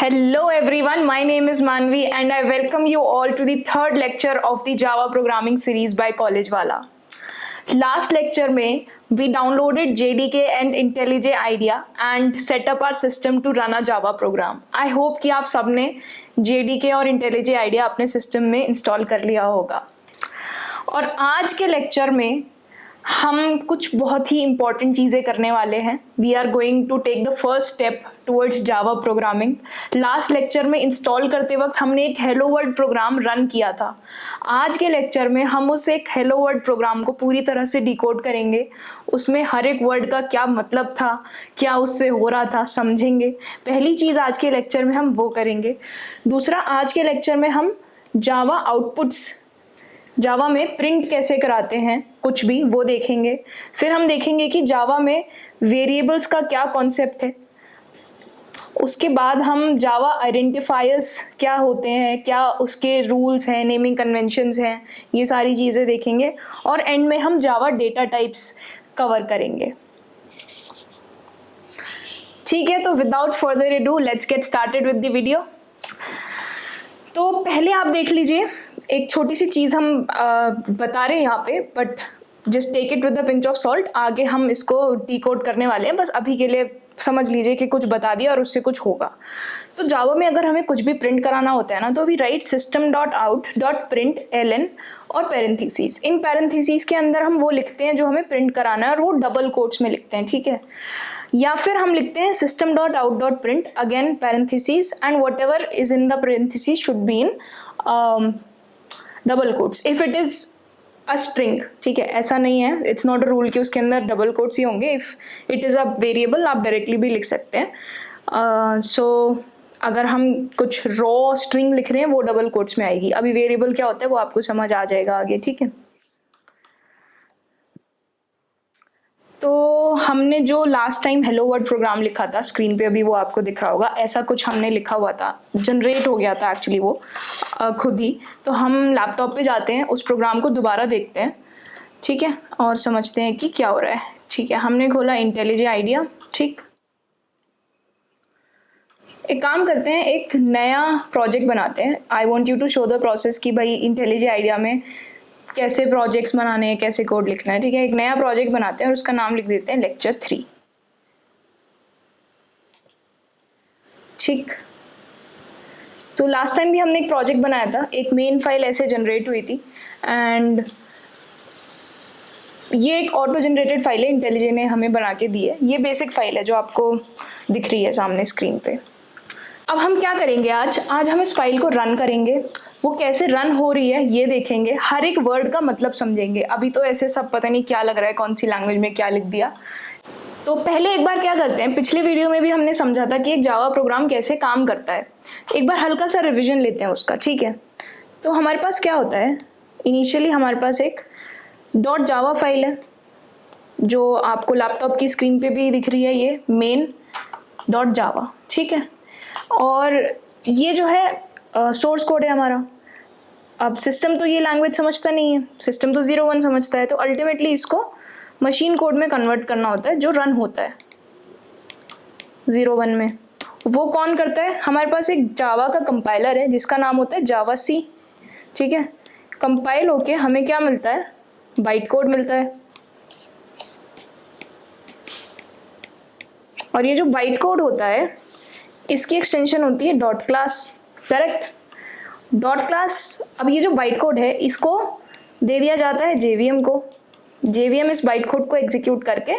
Hello everyone, my name is Manvi and I welcome you all to the third lecture of the Java programming series by College Wala. Last lecture में we downloaded JDK and IntelliJ IDEA and set up our system to run a Java program. I hope कि आप सबने JDK और IntelliJ IDEA अपने system में install कर लिया होगा। और आज के लेक्चर में हम कुछ बहुत ही इंपॉर्टेंट चीज़ें करने वाले हैं। We are going to take the first step towards Java programming. Last lecture में इंस्टॉल करते वक्त हमने एक हेलो वर्ल्ड प्रोग्राम रन किया था। आज के लेक्चर में हम उस एक हेलो वर्ल्ड प्रोग्राम को पूरी तरह से डिकोड करेंगे। उसमें हर एक वर्ड का क्या मतलब था, क्या उससे हो रहा था, समझेंगे। पहली चीज़ आज के लेक्चर में हम वो करेंगे। दूसरा, आज के लेक्चर में हम जावा आउटपुट्स जावा में प्रिंट कैसे कराते हैं कुछ भी वो देखेंगे। फिर हम देखेंगे कि जावा में वेरिएबल्स का क्या कॉन्सेप्ट है। उसके बाद हम जावा आइडेंटिफायर्स क्या होते हैं, क्या उसके रूल्स हैं, नेमिंग कन्वेंशंस हैं, ये सारी चीज़ें देखेंगे। और एंड में हम जावा डेटा टाइप्स कवर करेंगे। ठीक है, तो without further edu let's get started with the video. तो पहले आप देख लीजिए, एक छोटी सी चीज़ हम बता रहे हैं यहाँ पे, but just take it with a pinch of salt. आगे हम इसको डिकोड करने वाले हैं, बस अभी के लिए समझ लीजिए कि कुछ बता दिया और उससे कुछ होगा। तो जावा में अगर हमें कुछ भी प्रिंट कराना होता है ना, तो वी राइट system.out.println और पैरेंथेसिस। इन पैरेंथेसिस के अंदर हम वो लिखते हैं जो हमें प्रिंट कराना है, और वो डबल कोट्स में लिखते हैं, ठीक है। या फिर हम लिखते हैं system.out.print again parenthesis and what ever is in the parenthesis should be in double quotes if it is a string, ठीक है। ऐसा नहीं है, इट्स नॉट अ रूल कि उसके अंदर डबल कोट्स ही होंगे। If it is a variable आप डायरेक्टली भी लिख सकते हैं। सो अगर हम कुछ रॉ स्ट्रिंग लिख रहे हैं वो डबल कोट्स में आएगी। अभी वेरिएबल क्या होता है वो आपको समझ आ जाएगा आगे, ठीक है। तो हमने जो last time hello world program लिखा था, स्क्रीन पे अभी वो आपको दिख रहा होगा, ऐसा कुछ हमने लिखा हुआ था, जनरेट हो गया था एक्चुअली वो खुद ही। तो हम लैपटॉप पे जाते हैं, उस प्रोग्राम को दोबारा देखते हैं, ठीक है, और समझते हैं कि क्या हो रहा है। ठीक है, हमने खोला इंटेलिजे आइडिया। ठीक, एक काम करते हैं, एक नया प्रोजेक्ट बनाते हैं। I want you to show the process कि भाई इंटेलिजे आइडिया में कैसे प्रोजेक्ट्स बनाने हैं, कैसे कोड लिखना है, ठीक है। एक नया प्रोजेक्ट बनाते हैं और उसका नाम लिख देते हैं लेक्चर 3। ठीक, तो लास्ट टाइम भी हमने एक प्रोजेक्ट बनाया था, एक मेन फाइल ऐसे जनरेट हुई थी, एंड ये एक ऑटो जनरेटेड फाइल है, इंटेलिजे ने हमें बना के दी है। ये बेसिक फाइल है जो आपको दिख रही है सामने स्क्रीन पे। अब हम क्या करेंगे, आज हम इस फाइल को रन करेंगे। वो कैसे रन हो रही है ये देखेंगे, हर एक वर्ड का मतलब समझेंगे। अभी तो ऐसे सब पता नहीं क्या लग रहा है, कौन सी लैंग्वेज में क्या लिख दिया। तो पहले एक बार क्या करते हैं, पिछले वीडियो में भी हमने समझा था कि एक जावा प्रोग्राम कैसे काम करता है। एक बार हल्का सा रिविजन लेते हैं उसका, ठीक है। तो हमारे पास क्या होता है, इनिशियली हमारे पास एक .java फाइल है जो आपको लैपटॉप की स्क्रीन पे भी दिख रही है, ये main.java, ठीक है। और ये जो है सोर्स कोड है हमारा। अब सिस्टम तो ये लैंग्वेज समझता नहीं है, सिस्टम तो 0-1 समझता है, तो अल्टीमेटली इसको मशीन कोड में कन्वर्ट करना होता है जो रन होता है 0-1 में। वो कौन करता है, हमारे पास एक जावा का कंपाइलर है जिसका नाम होता है जावा सी, ठीक है। कंपाइल होके हमें क्या मिलता है, बाइट कोड मिलता है। और ये जो बाइट कोड होता है इसकी एक्सटेंशन होती है dot class, correct. Dot class, अब ये जो बाइट कोड है इसको दे दिया जाता है जेवीएम को। जेवीएम इस बाइट कोड को एग्जीक्यूट करके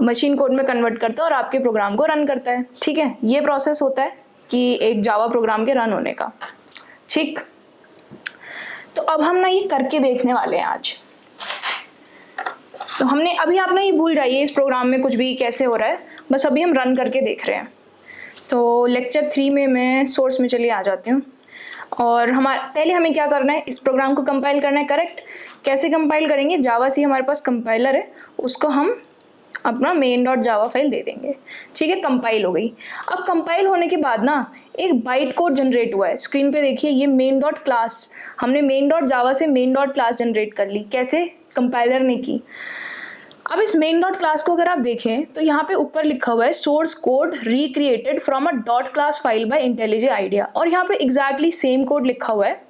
मशीन कोड में कन्वर्ट करता है और आपके प्रोग्राम को रन करता है, ठीक है। ये प्रोसेस होता है कि एक जावा प्रोग्राम के रन होने का, ठीक। तो अब हम ना ये करके देखने वाले हैं आज। तो हमने अभी, आप ना ये भूल जाइए इस प्रोग्राम में कुछ भी कैसे हो रहा है, बस अभी हम रन करके देख रहे हैं। तो लेक्चर 3 में मैं सोर्स में चलिए आ जाती हूँ। और पहले हमें क्या करना है, इस प्रोग्राम को कंपाइल करना है, करेक्ट। कैसे कंपाइल करेंगे, जावा सी हमारे पास कंपाइलर है, उसको हम अपना main.java फाइल दे देंगे, ठीक है। कंपाइल हो गई। अब कंपाइल होने के बाद ना एक बाइट कोड जनरेट हुआ है, स्क्रीन पे देखिए, ये main.class, हमने main.java से main.class जनरेट कर ली। कैसे, कंपाइलर ने की। अब इस मेन डॉट क्लास को अगर आप देखें तो यहाँ पे ऊपर लिखा हुआ है source code recreated from a dot class file by IntelliJ IDEA, और यहाँ पे एग्जैक्टली सेम कोड लिखा हुआ है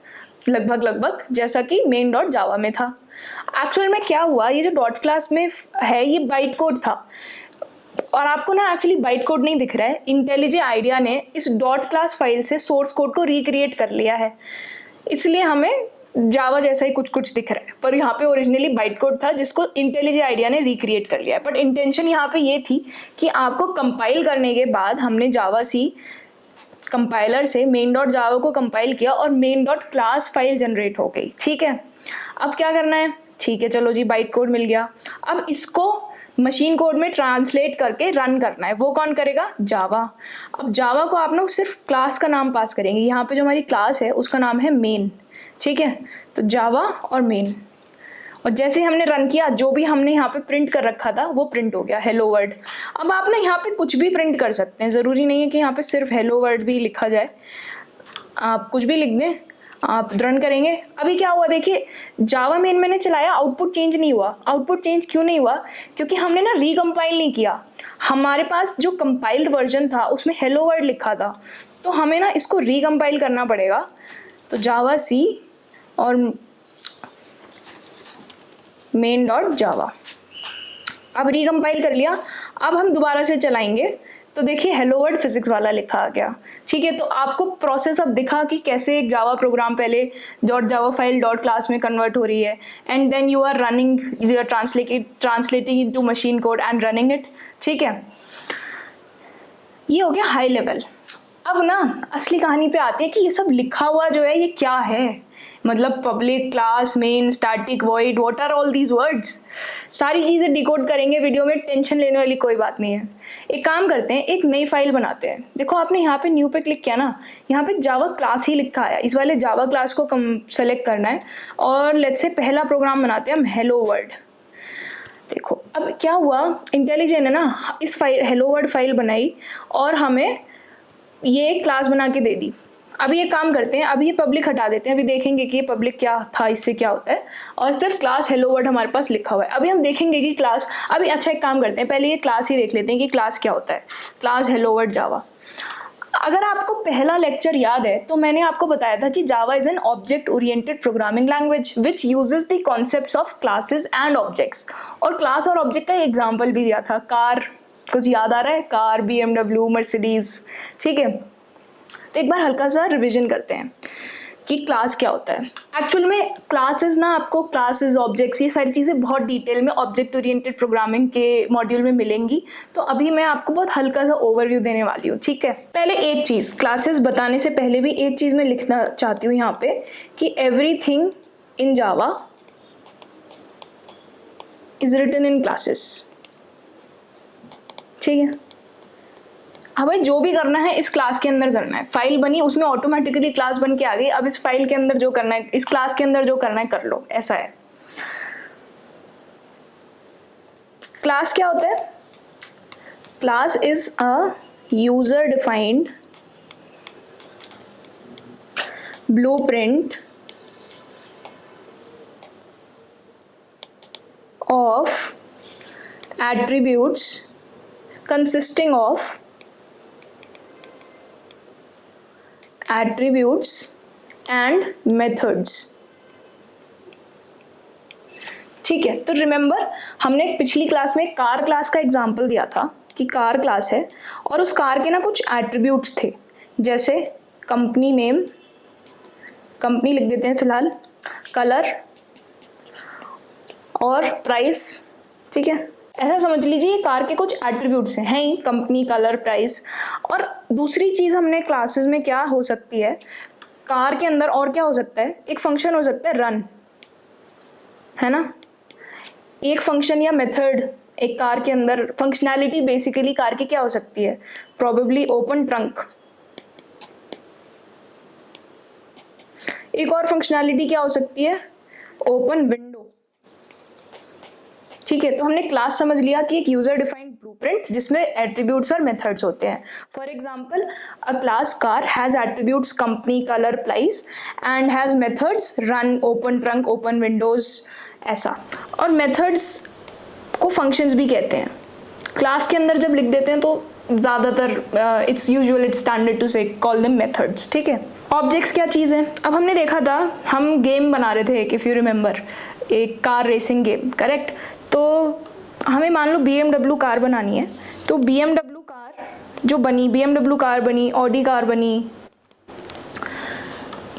लगभग जैसा कि मेन डॉट जावा में था। एक्चुअल में क्या हुआ, ये जो डॉट क्लास में है ये बाइट कोड था, और आपको ना एक्चुअली बाइट कोड नहीं दिख रहा है, इंटेलिजे आइडिया ने इस डॉट क्लास फाइल से सोर्स कोड को रिक्रिएट कर लिया है, इसलिए हमें जावा जैसा ही कुछ कुछ दिख रहा है, पर यहाँ पे ओरिजिनली बाइट कोड था जिसको इंटेलिजे आइडिया ने रिक्रिएट कर लिया है। बट इंटेंशन यहाँ पे ये थी कि आपको कंपाइल करने के बाद हमने जावा सी कंपाइलर से मेन डॉट जावा को कंपाइल किया और main dot class file generate हो गई। ठीक है, अब क्या करना है, ठीक है चलो जी बाइट कोड मिल गया, अब इसको मशीन कोड में ट्रांसलेट करके रन करना है। वो कौन करेगा, जावा। अब जावा को आप लोग सिर्फ क्लास का नाम पास करेंगे, यहाँ पे जो हमारी क्लास है उसका नाम है मेन। ठीक है, तो जावा और मेन, और जैसे हमने रन किया जो भी हमने यहाँ पे प्रिंट कर रखा था वो प्रिंट हो गया, हेलो वर्ल्ड। अब आप ना यहाँ पे कुछ भी प्रिंट कर सकते हैं, ज़रूरी नहीं है कि यहाँ पे सिर्फ हेलो वर्ल्ड भी लिखा जाए, आप कुछ भी लिख दें। आप रन करेंगे, अभी क्या हुआ देखिए, जावा मेन मैंने चलाया, आउटपुट चेंज नहीं हुआ। आउटपुट चेंज क्यों नहीं हुआ, क्योंकि हमने ना रिकम्पाइल नहीं किया, हमारे पास जो कंपाइल्ड वर्जन था उसमें हेलो वर्ल्ड लिखा था, तो हमें ना इसको रिकम्पाइल करना पड़ेगा। तो जावा सी और मेन डॉट जावा, अब रिकम्पाइल कर लिया, अब हम दोबारा से चलाएंगे तो देखिए हेलो वर्ल्ड फिजिक्स वाला लिखा आ गया। ठीक है, तो आपको प्रोसेस अब दिखा कि कैसे एक जावा प्रोग्राम पहले dot Java file dot class में कन्वर्ट हो रही है, and then you are running, you are translating into machine code and running it. ठीक है, ये हो गया हाई लेवल। अब ना असली कहानी पे आते हैं कि ये सब लिखा हुआ जो है ये क्या है, मतलब public, class, main, static, void, what are all these words, सारी चीज़ें डिकोड करेंगे वीडियो में, टेंशन लेने वाली कोई बात नहीं है। एक काम करते हैं, एक नई फाइल बनाते हैं। देखो आपने यहाँ पे न्यू पे क्लिक किया ना, यहाँ पे जावा क्लास ही लिखा है, इस वाले जावा क्लास को सेलेक्ट करना है, और लेट्स से पहला प्रोग्राम बनाते हैं हम हेलो वर्ल्ड। देखो अब क्या हुआ, इंटेलिजेंट ने ना इस फाइल हेलो वर्ल्ड फाइल बनाई और हमें ये क्लास बना के दे दी। अभी ये काम करते हैं, अभी ये पब्लिक हटा देते हैं, अभी देखेंगे कि ये पब्लिक क्या था, इससे क्या होता है, और सिर्फ क्लास हेलो वर्ल्ड हमारे पास लिखा हुआ है। अभी हम देखेंगे कि क्लास, अभी अच्छा एक काम करते हैं, पहले ये क्लास ही देख लेते हैं कि क्लास क्या होता है, क्लास हेलो वर्ल्ड जावा। अगर आपको पहला लेक्चर याद है तो मैंने आपको बताया था कि Java is an object oriented programming language which uses the concepts of classes and objects, और क्लास और ऑब्जेक्ट का एग्जाम्पल भी दिया था, कार, कुछ याद आ रहा है, कार, BMW, मर्सिडीज। ठीक है, तो एक बार हल्का सा रिवीजन करते हैं कि क्लास क्या होता है। एक्चुअल में क्लासेस ना आपको क्लासेस, ऑब्जेक्ट्स, ये सारी चीज़ें बहुत डिटेल में ऑब्जेक्ट ओरिएंटेड प्रोग्रामिंग के मॉड्यूल में मिलेंगी, तो अभी मैं आपको बहुत हल्का सा ओवरव्यू देने वाली हूँ। ठीक है, पहले एक चीज़, क्लासेस बताने से पहले भी एक चीज़ मैं लिखना चाहती हूँ यहाँ पे कि everything in Java is written in classes. ठीक है, हमें जो भी करना है इस क्लास के अंदर करना है, फाइल बनी उसमें ऑटोमेटिकली क्लास बन के आ गई, अब इस फाइल के अंदर जो करना है, इस क्लास के अंदर जो करना है कर लो, ऐसा है। क्लास क्या होता है, class is a user defined blueprint of attributes consisting of attributes and methods। ठीक है, तो रिमेंबर हमने पिछली क्लास में कार क्लास का एग्जांपल दिया था कि कार क्लास है और उस कार के ना कुछ एट्रीब्यूट्स थे, जैसे कंपनी नेम, कंपनी लिख देते हैं फिलहाल, कलर और प्राइस। ठीक है, ऐसा समझ लीजिए ये कार के कुछ एट्रीब्यूट्स हैं ही, कंपनी, कलर, प्राइस। और दूसरी चीज़ हमने क्लासेस में क्या हो सकती है, कार के अंदर और क्या हो सकता है, एक फंक्शन हो सकता है रन, है ना, एक फंक्शन या मेथड एक कार के अंदर, फंक्शनैलिटी बेसिकली कार की क्या हो सकती है, प्रोबेबली ओपन ट्रंक। एक और फंक्शनैलिटी क्या हो सकती है, ओपन विंडो। ठीक है, तो हमने क्लास समझ लिया कि एक यूजर डिफाइंड ब्लूप्रिंट जिसमें एट्रीब्यूट्स और मेथड्स होते हैं। For example a class car has attributes company, colour, price and has methods run, open trunk, open Windows, ऐसा। और मेथड्स को फंक्शंस भी कहते हैं। क्लास के अंदर जब लिख देते हैं तो ज़्यादातर it's usual, it's standard to से कॉल देम मेथड्स, ठीक है। ऑब्जेक्ट्स क्या चीज़ है? अब हमने देखा था, हम गेम बना रहे थे, इफ़ यू रिमेंबर, एक कार रेसिंग गेम, करेक्ट। तो हमें मान लो BMW कार बनानी है, तो BMW कार जो बनी, BMW कार बनी, ऑडी कार बनी,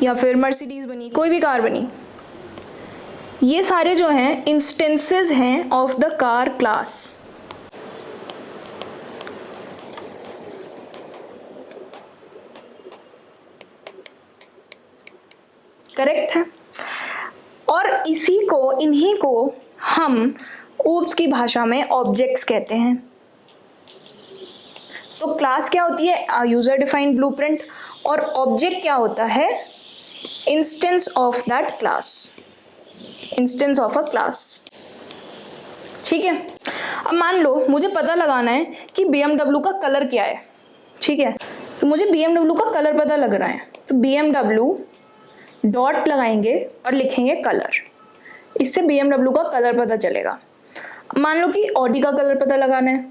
या फिर मर्सिडीज़ बनी, कोई भी कार बनी, ये सारे जो हैं इंस्टेंसेस हैं of the car class. Correct है। और इन्हीं को हम ऊप्स की भाषा में ऑब्जेक्ट्स कहते हैं। तो क्लास क्या होती है? User defined blueprint. और ऑब्जेक्ट क्या होता है? Instance of that class, instance of a class, ठीक है। अब मान लो मुझे पता लगाना है कि BMW का कलर क्या है, ठीक है। तो मुझे BMW का कलर पता लग रहा है, तो BMW डॉट लगाएंगे और लिखेंगे कलर, इससे BMW का कलर पता चलेगा। मान लो कि ऑडी का कलर पता लगाना है,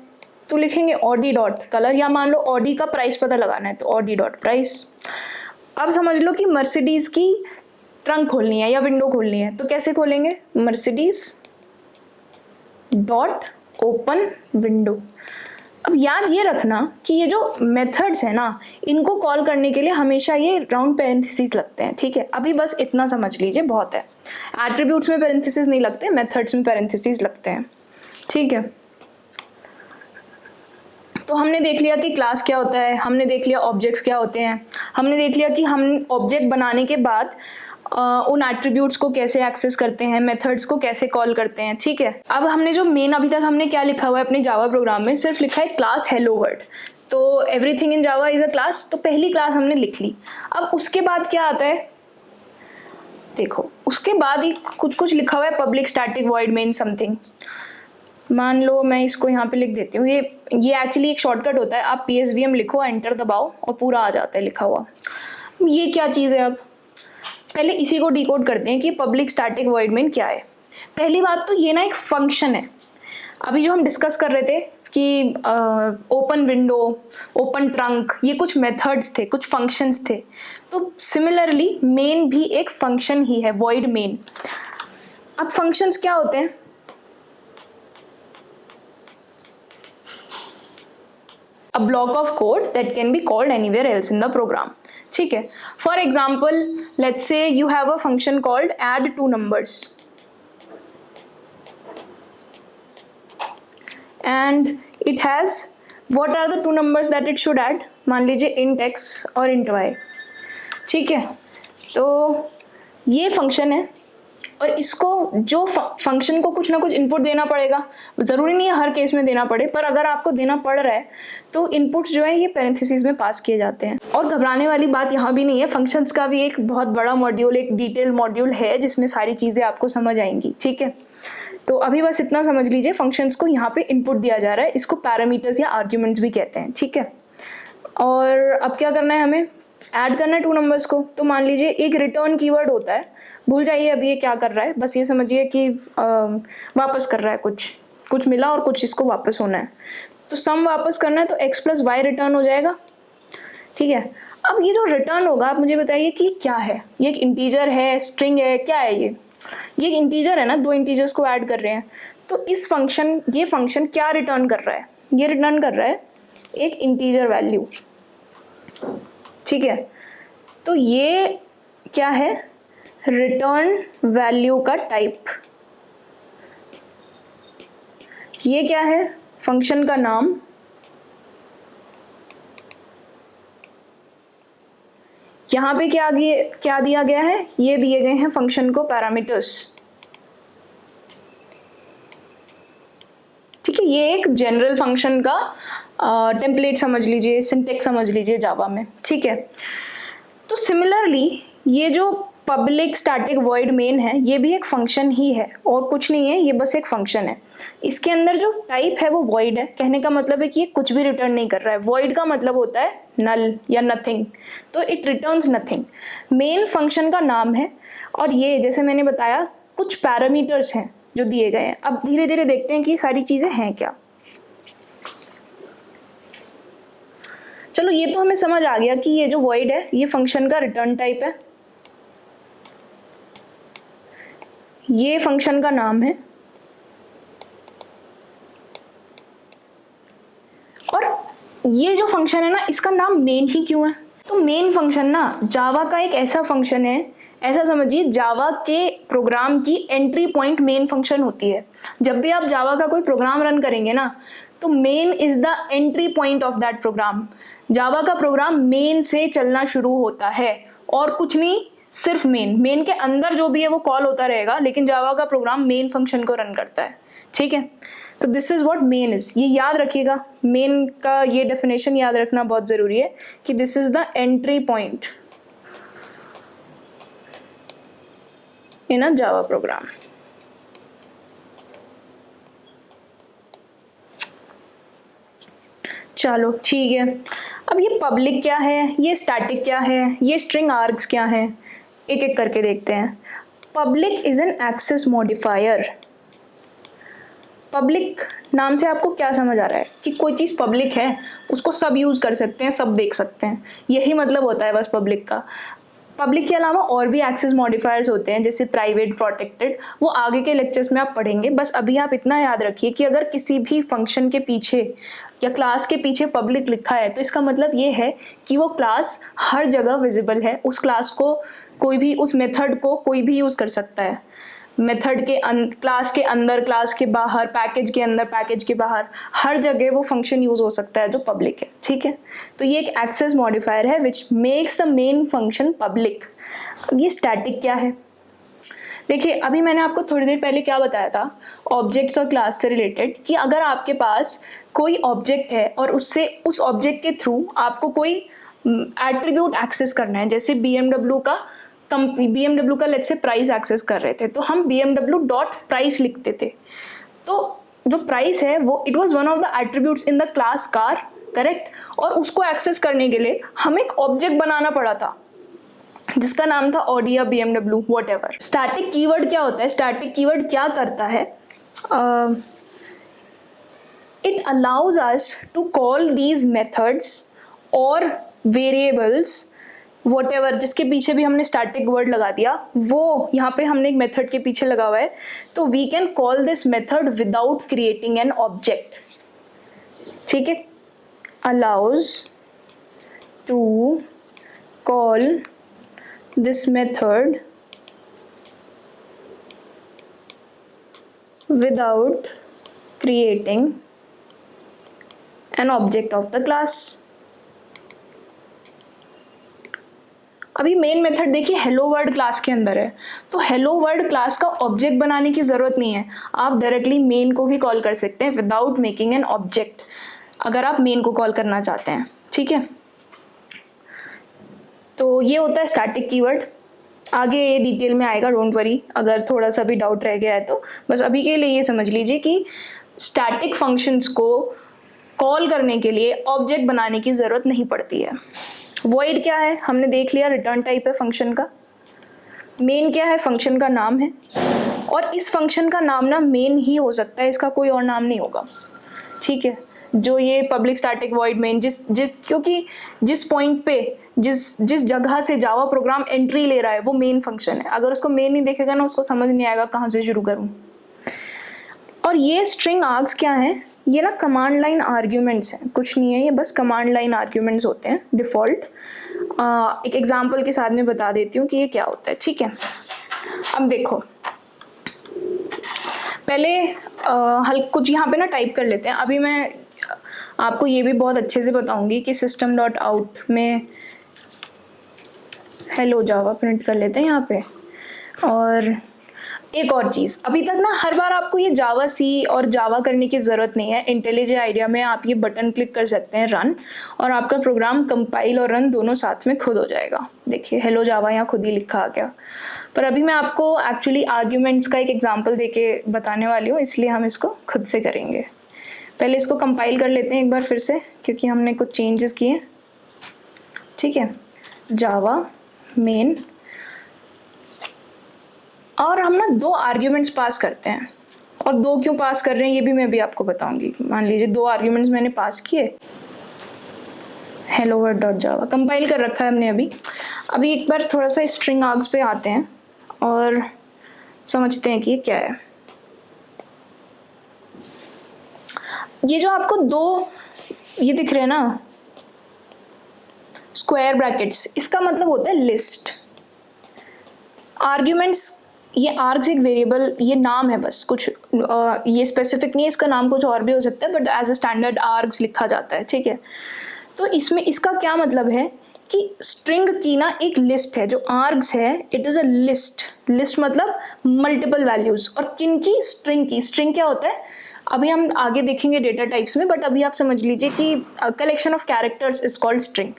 तो लिखेंगे ऑडी डॉट कलर, या मान लो ऑडी का प्राइस पता लगाना है तो ऑडी डॉट प्राइस। अब समझ लो कि मर्सिडीज़ की ट्रंक खोलनी है या विंडो खोलनी है, तो कैसे खोलेंगे? Mercedes dot open window. अब याद ये रखना कि ये जो मेथड्स है ना, इनको कॉल करने के लिए हमेशा ये राउंड पैरेंथेसिस लगते हैं, ठीक है। अभी बस इतना समझ लीजिए, बहुत है। एट्रीब्यूट्स में पैरेंथेसिस नहीं लगते, मेथड्स में पैरेंथेसिस लगते हैं, ठीक है। तो हमने देख लिया कि क्लास क्या होता है, हमने देख लिया ऑब्जेक्ट्स क्या होते हैं, हमने देख लिया कि हम ऑब्जेक्ट बनाने के बाद उन एट्रीब्यूट्स को कैसे एक्सेस करते हैं, मेथड्स को कैसे कॉल करते हैं, ठीक है। अब हमने जो मेन अभी तक हमने क्या लिखा हुआ है अपने जावा प्रोग्राम में, सिर्फ लिखा है क्लास हेलो वर्ल्ड। तो everything in Java is a class, तो पहली क्लास हमने लिख ली। अब उसके बाद क्या आता है, देखो उसके बाद ही कुछ लिखा हुआ है, public static void main something. मान लो मैं इसको यहाँ पे लिख देती हूँ, ये एक्चुअली एक शॉर्टकट होता है, आप PSVM लिखो, एंटर दबाओ और पूरा आ जाता है लिखा हुआ। ये क्या चीज़ है? अब पहले इसी को डिकोड करते हैं कि पब्लिक स्टैटिक वॉइड मेन क्या है। पहली बात तो ये ना एक फंक्शन है। अभी जो हम डिस्कस कर रहे थे कि ओपन विंडो, ओपन ट्रंक, ये कुछ मेथड्स थे, कुछ फंक्शंस थे। तो सिमिलरली मेन भी एक फंक्शन ही है, वॉइड मेन। अब फंक्शंस क्या होते हैं? A block of code that can be called anywhere else in the program, ठीक है। For example, let's say you have a function called add two numbers, and it has, what are the two numbers that it should add? मान लीजिए int x और int y, ठीक है। तो ये function है और इसको जो फंक्शन को कुछ ना कुछ इनपुट देना पड़ेगा। ज़रूरी नहीं है हर केस में देना पड़े, पर अगर आपको देना पड़ रहा है तो इनपुट्स जो है ये पैरेंथेसिस में पास किए जाते हैं। और घबराने वाली बात यहाँ भी नहीं है, फंक्शंस का भी एक बहुत बड़ा मॉड्यूल, एक डिटेल मॉड्यूल है जिसमें सारी चीज़ें आपको समझ आएंगी, ठीक है। तो अभी बस इतना समझ लीजिए, फंक्शंस को यहाँ पे इनपुट दिया जा रहा है, इसको पैरामीटर्स या आर्ग्यूमेंट्स भी कहते हैं, ठीक है। और अब क्या करना है, हमें ऐड करना है टू नंबर्स को। तो मान लीजिए एक रिटर्न कीवर्ड होता है, भूल जाइए अभी ये क्या कर रहा है, बस ये समझिए कि वापस कर रहा है, कुछ मिला और कुछ इसको वापस होना है। तो सम वापस करना है तो x + y रिटर्न हो जाएगा, ठीक है। अब ये जो रिटर्न होगा, आप मुझे बताइए कि क्या है? ये एक इंटीजर है, स्ट्रिंग है, क्या है ये एक इंटीजर है ना, दो इंटीजर्स को ऐड कर रहे हैं। तो ये फंक्शन क्या रिटर्न कर रहा है? ये रिटर्न कर रहा है एक इंटीजर वैल्यू, ठीक है। तो ये क्या है? रिटर्न वैल्यू का टाइप। ये क्या है? फंक्शन का नाम। यहाँ पे क्या दिया गया है? ये दिए गए हैं फंक्शन को पैरामीटर्स, ठीक है। ये एक जनरल फंक्शन का टेम्पलेट समझ लीजिए, सिंटेक्स समझ लीजिए जावा में, ठीक है। तो सिमिलरली ये जो पब्लिक स्टैटिक वॉइड मेन है, ये भी एक फंक्शन ही है और कुछ नहीं है, ये बस एक फंक्शन है। इसके अंदर जो टाइप है वो वॉइड है। कहने का मतलब है कि ये कुछ भी रिटर्न नहीं कर रहा है। वॉइड का मतलब होता है नल या नथिंग, तो it returns nothing. Main function का नाम है और ये जैसे मैंने बताया कुछ पैरामीटर्स हैं जो दिए गए हैं। अब धीरे धीरे देखते हैं कि ये सारी चीज़ें हैं क्या। चलो ये तो हमें समझ आ गया कि ये जो void है ये फंक्शन का रिटर्न टाइप है, ये फंक्शन का नाम है, और ये जो फंक्शन है ना इसका नाम मेन ही क्यों है? तो मेन फंक्शन ना जावा का एक ऐसा फंक्शन है, ऐसा समझिए जावा के प्रोग्राम की एंट्री पॉइंट मेन फंक्शन होती है। जब भी आप जावा का कोई प्रोग्राम रन करेंगे ना तो main is the entry point of that program. Java का प्रोग्राम मेन से चलना शुरू होता है और कुछ नहीं, सिर्फ मेन के अंदर जो भी है वो कॉल होता रहेगा, लेकिन जावा का प्रोग्राम मेन फंक्शन को रन करता है। ठीक है, तो this is what main is, ये याद रखिएगा, मेन का ये डेफिनेशन याद रखना बहुत जरूरी है कि this is the entry point in a Java program. चलो ठीक है, अब ये पब्लिक क्या है, ये स्टैटिक क्या है, ये स्ट्रिंग आर्ग्स क्या है, एक एक करके देखते हैं। Public is an access modifier. Public नाम से आपको क्या समझ आ रहा है कि कोई चीज़ पब्लिक है, उसको सब यूज़ कर सकते हैं, सब देख सकते हैं, यही मतलब होता है बस पब्लिक का। पब्लिक के अलावा और भी एक्सेस मॉडिफायर्स होते हैं जैसे प्राइवेट, प्रोटेक्टेड, वो आगे के लेक्चर्स में आप पढ़ेंगे। बस अभी आप इतना याद रखिए कि अगर किसी भी फंक्शन के पीछे या क्लास के पीछे पब्लिक लिखा है तो इसका मतलब ये है कि वो क्लास हर जगह विजिबल है, उस क्लास को कोई भी, उस मेथड को कोई भी यूज़ कर सकता है। मेथड के क्लास के अंदर, क्लास के बाहर, पैकेज के अंदर, पैकेज के बाहर, हर जगह वो फंक्शन यूज हो सकता है जो पब्लिक है। ठीक है, तो ये एक एक्सेस मॉडिफायर है which makes the main function public. ये स्टैटिक क्या है? देखिए अभी मैंने आपको थोड़ी देर पहले क्या बताया था ऑब्जेक्ट्स और क्लास से रिलेटेड, कि अगर आपके पास कोई ऑब्जेक्ट है और उससे, उस ऑब्जेक्ट के थ्रू आपको कोई एट्रीब्यूट एक्सेस करना है, जैसे BMW का लेट्स से प्राइस एक्सेस कर रहे थे तो हम BMW डॉट प्राइस लिखते थे। तो जो प्राइस है वो it was one of the attributes in the class car, correct, और उसको एक्सेस करने के लिए हमें एक ऑब्जेक्ट बनाना पड़ा था जिसका नाम था ऑडी या BMW व्हाटएवर। स्टैटिक कीवर्ड क्या होता है? स्टैटिक कीवर्ड क्या करता है? It allows us to call these methods और वेरिएबल्स व्हाटएवर, जिसके पीछे भी हमने स्टैटिक वर्ड लगा दिया, वो यहाँ पे हमने एक मेथड के पीछे लगा हुआ है, तो we can call this method without creating an object. ठीक है, allows to call this method without creating an object of the class. अभी मेन मेथड देखिए हेलो वर्ल्ड क्लास के अंदर है, तो हेलो वर्ल्ड क्लास का ऑब्जेक्ट बनाने की जरूरत नहीं है, आप डायरेक्टली मेन को भी कॉल कर सकते हैं विदाउट मेकिंग एन ऑब्जेक्ट, अगर आप मेन को कॉल करना चाहते हैं। ठीक है, तो ये होता है स्टैटिक कीवर्ड। आगे ये डिटेल में आएगा, डोंट वरी, अगर थोड़ा सा भी डाउट रह गया है तो बस अभी के लिए ये समझ लीजिए कि स्टैटिक फंक्शंस को कॉल करने के लिए ऑब्जेक्ट बनाने की जरूरत नहीं पड़ती है। void क्या है हमने देख लिया, रिटर्न टाइप है फंक्शन का। मेन क्या है? फंक्शन का नाम है, और इस फंक्शन का नाम ना मेन ही हो सकता है, इसका कोई और नाम नहीं होगा। ठीक है, जो ये पब्लिक स्टैटिक void मेन, क्योंकि जिस पॉइंट पे, जिस जगह से जावा प्रोग्राम एंट्री ले रहा है वो मेन फंक्शन है, अगर उसको मेन नहीं देखेगा ना उसको समझ नहीं आएगा कहाँ से शुरू करूँ। और ये स्ट्रिंग आर्ग्स क्या है? ये ना कमांड लाइन आर्ग्यूमेंट्स हैं, कुछ नहीं है, ये बस कमांड लाइन आर्ग्यूमेंट्स होते हैं डिफ़ॉल्ट। एक एग्जांपल के साथ में बता देती हूँ कि ये क्या होता है। ठीक है, अब देखो पहले कुछ यहाँ पे ना टाइप कर लेते हैं। अभी मैं आपको ये भी बहुत अच्छे से बताऊंगी कि सिस्टम डॉट आउट में हेलो जावा प्रिंट कर लेते हैं यहाँ पे। और एक और चीज़, अभी तक ना हर बार आपको ये जावा सी और जावा करने की ज़रूरत नहीं है। इंटेलिजे आइडिया में आप ये बटन क्लिक कर सकते हैं रन, और आपका प्रोग्राम कंपाइल और रन दोनों साथ में खुद हो जाएगा। देखिए हेलो जावा यहाँ खुद ही लिखा आ गया। पर अभी मैं आपको एक्चुअली आर्ग्यूमेंट्स का एक एग्जाम्पल देके बताने वाली हूँ, इसलिए हम इसको खुद से करेंगे। पहले इसको कंपाइल कर लेते हैं एक बार फिर से, क्योंकि हमने कुछ चेंजेस किए। ठीक है, जावा मेन, और हम ना दो आर्ग्यूमेंट्स पास करते हैं। और 2 क्यों पास कर रहे हैं ये भी मैं अभी आपको बताऊंगी। मान लीजिए 2 आर्ग्यूमेंट्स मैंने पास किए, हेलो वर्ल्ड डॉट जावा कंपाइल कर रखा है हमने अभी एक बार थोड़ा सा स्ट्रिंग आर्ग्स पे आते हैं और समझते हैं कि ये क्या है। ये जो आपको 2 ये दिख रहे हैं ना स्क्वायर ब्रैकेट्स, इसका मतलब होता है लिस्ट। आर्ग्यूमेंट्स, ये आर्ग्स एक वेरिएबल, ये नाम है बस, कुछ ये स्पेसिफिक नहीं है, इसका नाम कुछ और भी हो सकता है, but as a standard args लिखा जाता है, ठीक है। तो इसमें इसका क्या मतलब है कि स्ट्रिंग की ना एक लिस्ट है, जो आर्ग्स है it is a list. List मतलब मल्टीपल वैल्यूज, और किन की? स्ट्रिंग की। स्ट्रिंग क्या होता है अभी हम आगे देखेंगे डेटा टाइप्स में, बट अभी आप समझ लीजिए कि collection of characters is called string.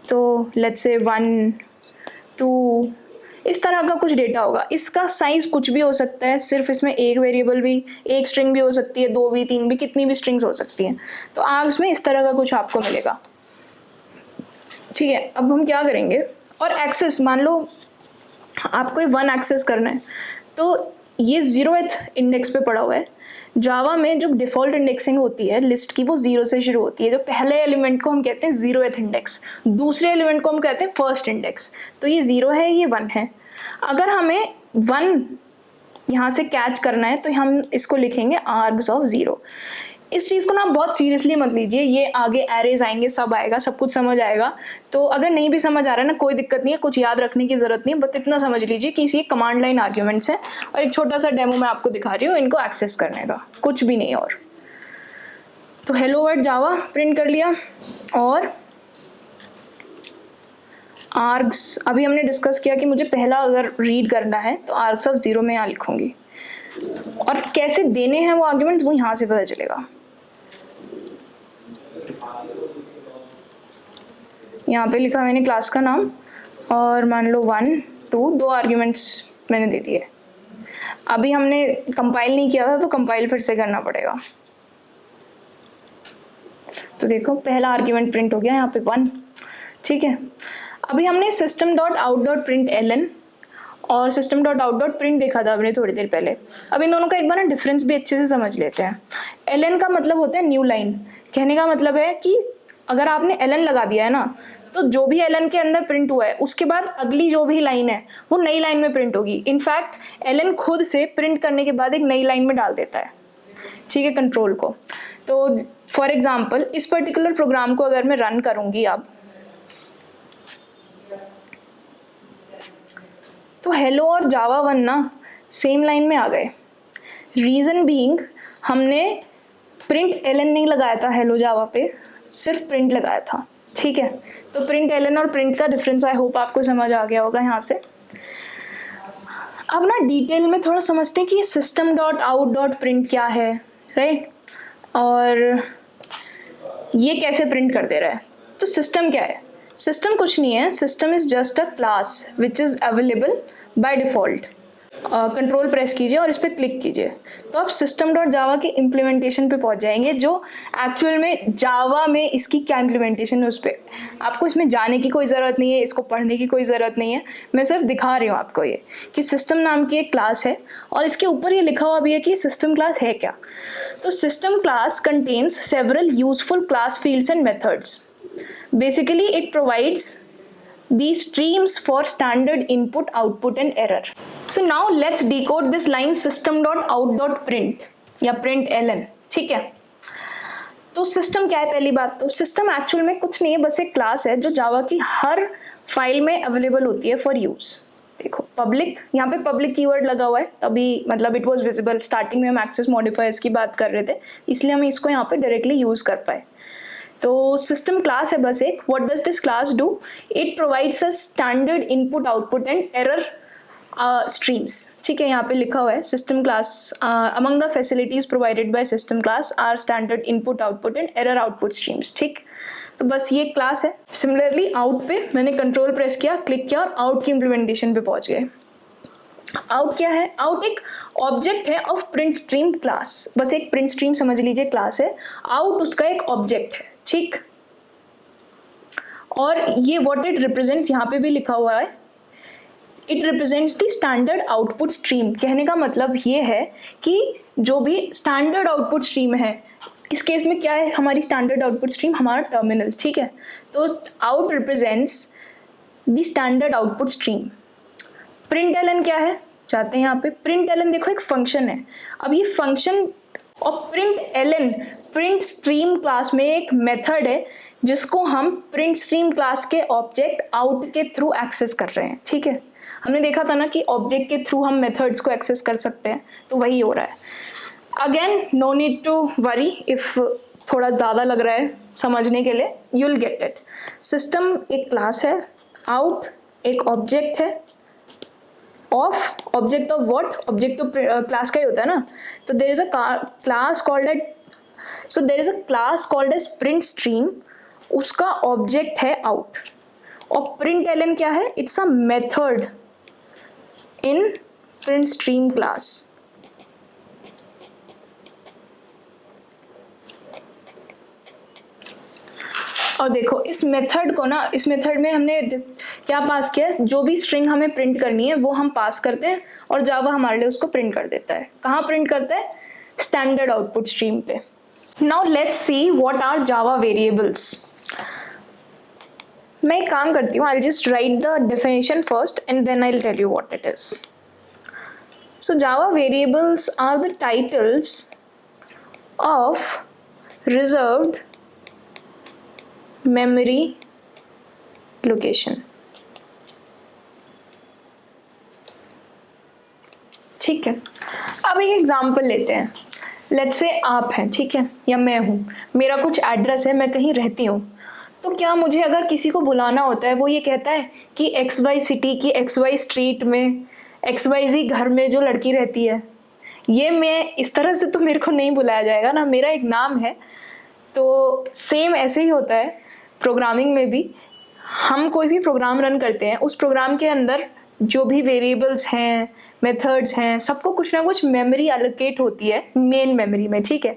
तो लेट्स से 1 2 इस तरह का कुछ डेटा होगा। इसका साइज कुछ भी हो सकता है, सिर्फ इसमें एक वेरिएबल भी, एक स्ट्रिंग भी हो सकती है, 2 भी, 3 भी, कितनी भी स्ट्रिंग्स हो सकती हैं। तो आर्ग्स में इस तरह का कुछ आपको मिलेगा, ठीक है। अब हम क्या करेंगे, और एक्सेस मान लो आपको 1 एक्सेस करना है, तो ये 0th इंडेक्स पे पड़ा हुआ है। जावा में जो डिफ़ॉल्ट इंडेक्सिंग होती है लिस्ट की वो 0 से शुरू होती है। जो पहले एलिमेंट को हम कहते हैं 0th इंडेक्स, दूसरे एलिमेंट को हम कहते हैं फर्स्ट इंडेक्स। तो ये 0 है, ये 1 है। अगर हमें 1 यहाँ से कैच करना है तो हम इसको लिखेंगे आर्ग्स ऑफ 0। इस चीज़ को ना बहुत सीरियसली मत लीजिए, ये आगे एरेज आएंगे, सब आएगा, सब कुछ समझ आएगा। तो अगर नहीं भी समझ आ रहा है ना, कोई दिक्कत नहीं है, कुछ याद रखने की ज़रूरत नहीं है, बस इतना समझ लीजिए कि ये कमांड लाइन आर्ग्यूमेंट्स हैं, और एक छोटा सा डेमो मैं आपको दिखा रही हूँ इनको एक्सेस करने का, कुछ भी नहीं। और तो हेलो वर्ल्ड जावा प्रिंट कर लिया, और आर्ग्स अभी हमने डिस्कस किया कि मुझे पहला अगर रीड करना है तो आर्ग्स ऑफ 0 में यहाँ लिखूंगी, और कैसे देने हैं वो आर्ग्यूमेंट वो यहाँ से पता चलेगा। यहाँ पे लिखा मैंने क्लास का नाम, और मान लो 1 2 2 आर्ग्यूमेंट्स मैंने दे दिए। अभी हमने कंपाइल नहीं किया था तो कंपाइल फिर से करना पड़ेगा। तो देखो पहला आर्ग्यूमेंट प्रिंट हो गया यहाँ पे 1, ठीक है। अभी हमने system.out.println और system.out.print देखा था हमने थोड़ी देर पहले। अब इन दोनों का एक बार ना डिफरेंस भी अच्छे से समझ लेते हैं। ln का मतलब होता है न्यू लाइन। कहने का मतलब है कि अगर आपने ln लगा दिया है ना, तो जो भी ln के अंदर प्रिंट हुआ है उसके बाद अगली जो भी लाइन है वो नई लाइन में प्रिंट होगी। इनफैक्ट ln खुद से प्रिंट करने के बाद एक नई लाइन में डाल देता है, ठीक है, कंट्रोल को। तो फॉर एग्जाम्पल इस पर्टिकुलर प्रोग्राम को अगर मैं रन करूंगी अब, तो हेलो और जावा 1 ना सेम लाइन में आ गए। रीज़न बीइंग हमने प्रिंट ln नहीं लगाया था हेलो जावा पे, सिर्फ प्रिंट लगाया था, ठीक है। तो प्रिंट ln और प्रिंट का डिफरेंस आई होप आपको समझ आ गया होगा यहाँ से। अब ना डिटेल में थोड़ा समझते हैं कि ये system.out.print क्या है, राइट, और ये कैसे प्रिंट कर दे रहा है। तो सिस्टम क्या है? सिस्टम कुछ नहीं है, system is just a class which is available by default. Control press कीजिए और इस पर क्लिक कीजिए तो आप system.java के इम्प्लीमेंटेशन पे पहुंच जाएंगे, जो एक्चुअल में जावा में इसकी क्या इम्प्लीमेंटेशन है उस पर। आपको इसमें जाने की कोई ज़रूरत नहीं है, इसको पढ़ने की कोई ज़रूरत नहीं है, मैं सिर्फ दिखा रही हूँ आपको ये कि सिस्टम नाम की एक क्लास है, और इसके ऊपर ये लिखा हुआ भी है कि सिस्टम क्लास है क्या। तो system class contains several useful class fields and methods. Basically, it provides these streams for standard input, output and error. So now let's decode this line system.out.print या println, ठीक है। तो सिस्टम क्या है? पहली बात तो सिस्टम एक्चुअल में कुछ नहीं है, बस एक क्लास है जो जावा की हर फाइल में अवेलेबल होती है फॉर यूज। देखो पब्लिक, यहाँ पे पब्लिक कीवर्ड लगा हुआ है, तभी मतलब इट वाज विजिबल। स्टार्टिंग में हम एक्सेस मॉडिफायर्स की बात कर रहे थे, इसलिए हम इसको यहाँ पे डायरेक्टली यूज कर पाए। तो सिस्टम क्लास है बस एक। What does this class do? It provides a standard input, output and error streams, ठीक है। यहाँ पे लिखा हुआ है system class among the facilities provided by system class are standard input, output and error output streams, ठीक। तो बस ये क्लास है। सिमिलरली आउट पे मैंने कंट्रोल प्रेस किया, क्लिक किया और आउट की इम्प्लीमेंटेशन पे पहुंच गए। आउट क्या है? आउट एक ऑब्जेक्ट है ऑफ प्रिंट स्ट्रीम क्लास। बस एक प्रिंट स्ट्रीम समझ लीजिए क्लास है, आउट उसका एक ऑब्जेक्ट है, ठीक। और ये व्हाट इट रिप्रेजेंट्स यहाँ पे भी लिखा हुआ है, it represents the standard output stream. कहने का मतलब ये है कि जो भी स्टैंडर्ड आउटपुट स्ट्रीम है, इस केस में क्या है हमारी स्टैंडर्ड आउटपुट स्ट्रीम, हमारा टर्मिनल, ठीक है। तो out represents the standard output stream. Print Elon क्या है, चाहते हैं यहाँ पे प्रिंट एलन, देखो एक फंक्शन है। अब ये फंक्शन और print Elon print stream class में एक मेथड है जिसको हम प्रिंट स्ट्रीम क्लास के ऑब्जेक्ट आउट के थ्रू एक्सेस कर रहे हैं, ठीक है। हमने देखा था ना कि ऑब्जेक्ट के थ्रू हम मेथड्स को एक्सेस कर सकते हैं, तो वही हो रहा है। Again no need to worry if थोड़ा ज़्यादा लग रहा है समझने के लिए, you will get it. System एक क्लास है, आउट एक ऑब्जेक्ट है, of object of what, object तो क्लास का ही होता है ना। तो there is a class called at, so there is a class called as print stream, उसका ऑब्जेक्ट है आउट। और प्रिंट एलन क्या है, it's a method in print stream class. और देखो इस मेथड को ना, इस मेथड में हमने क्या पास किया है, जो भी स्ट्रिंग हमें प्रिंट करनी है वो हम पास करते हैं और जावा हमारे लिए उसको प्रिंट कर देता है। कहाँ प्रिंट करता है, स्टैंडर्ड आउटपुट स्ट्रीम पे। Now let's see what are Java variables. मैं एक काम करती हूँ, I will just write the definition first and then I will tell you what it is. So Java variables are the titles of reserved memory location, ठीक है। अब एक example लेते हैं, लेट्स से आप हैं, ठीक है, या मैं हूँ, मेरा कुछ एड्रेस है, मैं कहीं रहती हूँ। तो क्या मुझे अगर किसी को बुलाना होता है, वो ये कहता है कि XY सिटी की XY स्ट्रीट में XYZ घर में जो लड़की रहती है, ये मैं इस तरह से तो मेरे को नहीं बुलाया जाएगा ना, मेरा एक नाम है। तो सेम ऐसे ही होता है प्रोग्रामिंग में भी। हम कोई भी प्रोग्राम रन करते हैं, उस प्रोग्राम के अंदर जो भी वेरिएबल्स हैं, मेथड्स हैं, सबको कुछ ना कुछ मेमोरी एलोकेट होती है मेन मेमोरी में, ठीक है।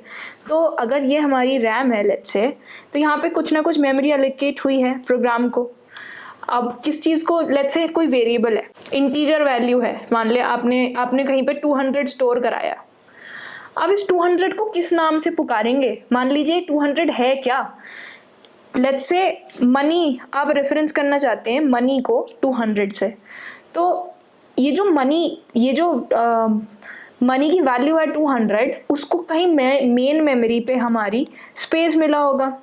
तो अगर ये हमारी रैम है लेट्स से, तो यहाँ पे कुछ ना कुछ मेमोरी एलोकेट हुई है प्रोग्राम को। अब किस चीज़ को, लेट्स से कोई वेरिएबल है, इंटीजर वैल्यू है, मान लिया आपने कहीं पे 200 स्टोर कराया। अब इस 200 को किस नाम से पुकारेंगे, मान लीजिए 200 है क्या, लेट्स से मनी, आप रेफरेंस करना चाहते हैं मनी को 200 से। तो ये जो मनी की वैल्यू है 200, उसको कहीं मेन मेमोरी पे हमारी स्पेस मिला होगा,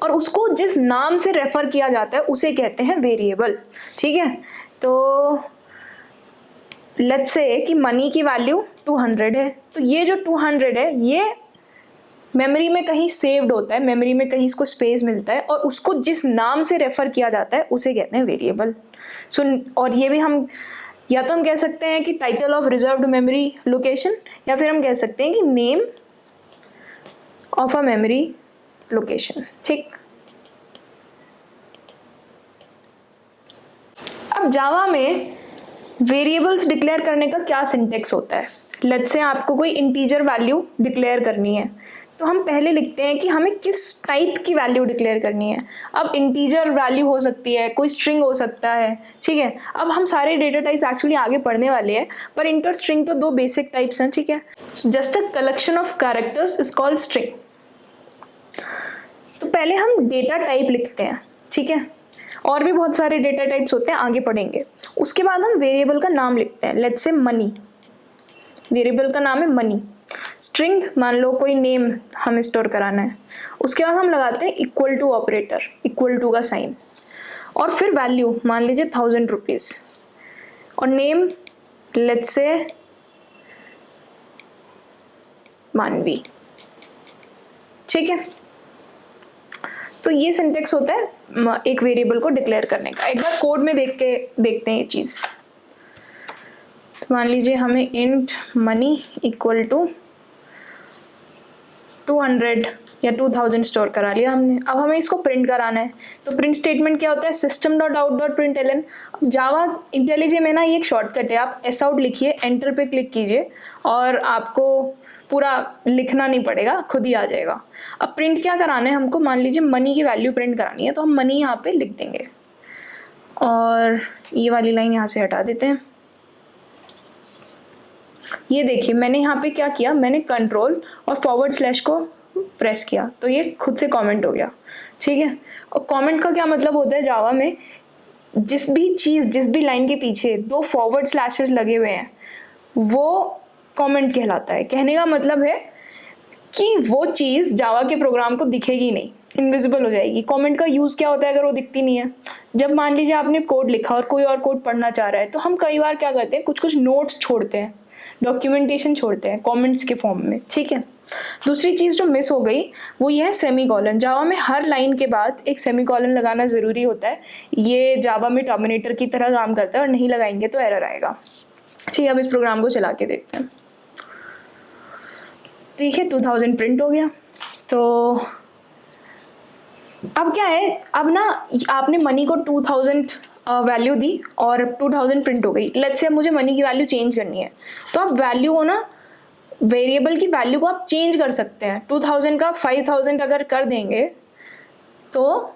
और उसको जिस नाम से रेफर किया जाता है उसे कहते हैं वेरिएबल, ठीक है। तो लेट्स से कि मनी की वैल्यू 200 है, तो ये जो 200 है ये मेमोरी में कहीं सेव्ड होता है, मेमोरी में कहीं इसको स्पेस मिलता है, और उसको जिस नाम से रेफर किया जाता है उसे कहते हैं वेरिएबल। सो और ये भी हम या तो हम कह सकते हैं कि title of reserved memory location, या फिर हम कह सकते हैं कि name of a memory location, ठीक। अब जावा में वेरिएबल्स डिक्लेयर करने का क्या सिंटेक्स होता है। लेट्स से आपको कोई इंटीजर वैल्यू डिक्लेयर करनी है, तो हम पहले लिखते हैं कि हमें किस टाइप की वैल्यू डिक्लेयर करनी है। अब इंटीजर वैल्यू हो सकती है, कोई स्ट्रिंग हो सकता है, ठीक है। अब हम सारे डेटा टाइप्स एक्चुअली आगे पढ़ने वाले हैं, पर इंटर स्ट्रिंग तो 2 बेसिक टाइप्स हैं, ठीक है। Just a collection of characters is called string. तो पहले हम डेटा टाइप लिखते हैं, ठीक है, और भी बहुत सारे डेटा टाइप्स होते हैं, आगे पढ़ेंगे। उसके बाद हम वेरिएबल का नाम लिखते हैं, लेट्स से मनी, वेरिएबल का नाम है मनी। स्ट्रिंग मान लो कोई नेम हमें स्टोर कराना है, उसके बाद हम लगाते हैं equal to operator, equal to का साइन, और फिर वैल्यू मान लीजिए 1000 रुपीज़, और नेम लेट्स से मानवी, ठीक है। तो ये सिंटेक्स होता है एक वेरिएबल को डिक्लेयर करने का। एक बार कोड में देखते हैं ये चीज़। तो मान लीजिए हमें इंट मनी इक्वल टू 200 या 2000 स्टोर करा लिया हमने। अब हमें इसको प्रिंट कराना है, तो प्रिंट स्टेटमेंट क्या होता है, system.out.println। अब जावा इंटेलिजे में ना ये एक शॉर्टकट है, आप एस आउट लिखिए, एंटर पे क्लिक कीजिए, और आपको पूरा लिखना नहीं पड़ेगा, खुद ही आ जाएगा। अब प्रिंट क्या कराना है हमको, मान लीजिए मनी की वैल्यू प्रिंट करानी है, तो हम मनी यहाँ पे लिख देंगे। और ये वाली लाइन यहाँ से हटा देते हैं। ये देखिए मैंने यहाँ पे क्या किया, मैंने कंट्रोल और फॉरवर्ड स्लैश को प्रेस किया तो ये खुद से कमेंट हो गया, ठीक है। और कमेंट का क्या मतलब होता है जावा में, जिस भी लाइन के पीछे 2 फॉरवर्ड स्लैशेस लगे हुए हैं वो कमेंट कहलाता है। कहने का मतलब है कि वो चीज़ जावा के प्रोग्राम को दिखेगी नहीं, इनविजिबल हो जाएगी। कमेंट का यूज़ क्या होता है अगर वो दिखती नहीं है? जब मान लीजिए आपने कोड लिखा और कोई और कोड पढ़ना चाह रहा है तो हम कई बार क्या करते हैं, कुछ कुछ नोट्स छोड़ते हैं, डॉक्यूमेंटेशन छोड़ते हैं कमेंट्स के फॉर्म में, ठीक है। दूसरी चीज़ जो मिस हो गई वो ये है सेमीकोलन। जावा में हर लाइन के बाद एक सेमीकोलन लगाना ज़रूरी होता है। ये जावा में टर्मिनेटर की तरह काम करता है और नहीं लगाएंगे तो एरर आएगा, ठीक है। अब इस प्रोग्राम को चला के देखते हैं। ठीक है, 2000 प्रिंट हो गया। तो अब क्या है, अब ना आपने मनी को 2000 वैल्यू दी और 2000 प्रिंट हो गई। लेट्स से मुझे मनी की वैल्यू चेंज करनी है तो आप वैल्यू को ना, वेरिएबल की वैल्यू को आप चेंज कर सकते हैं। 2000 का 5000 अगर कर देंगे तो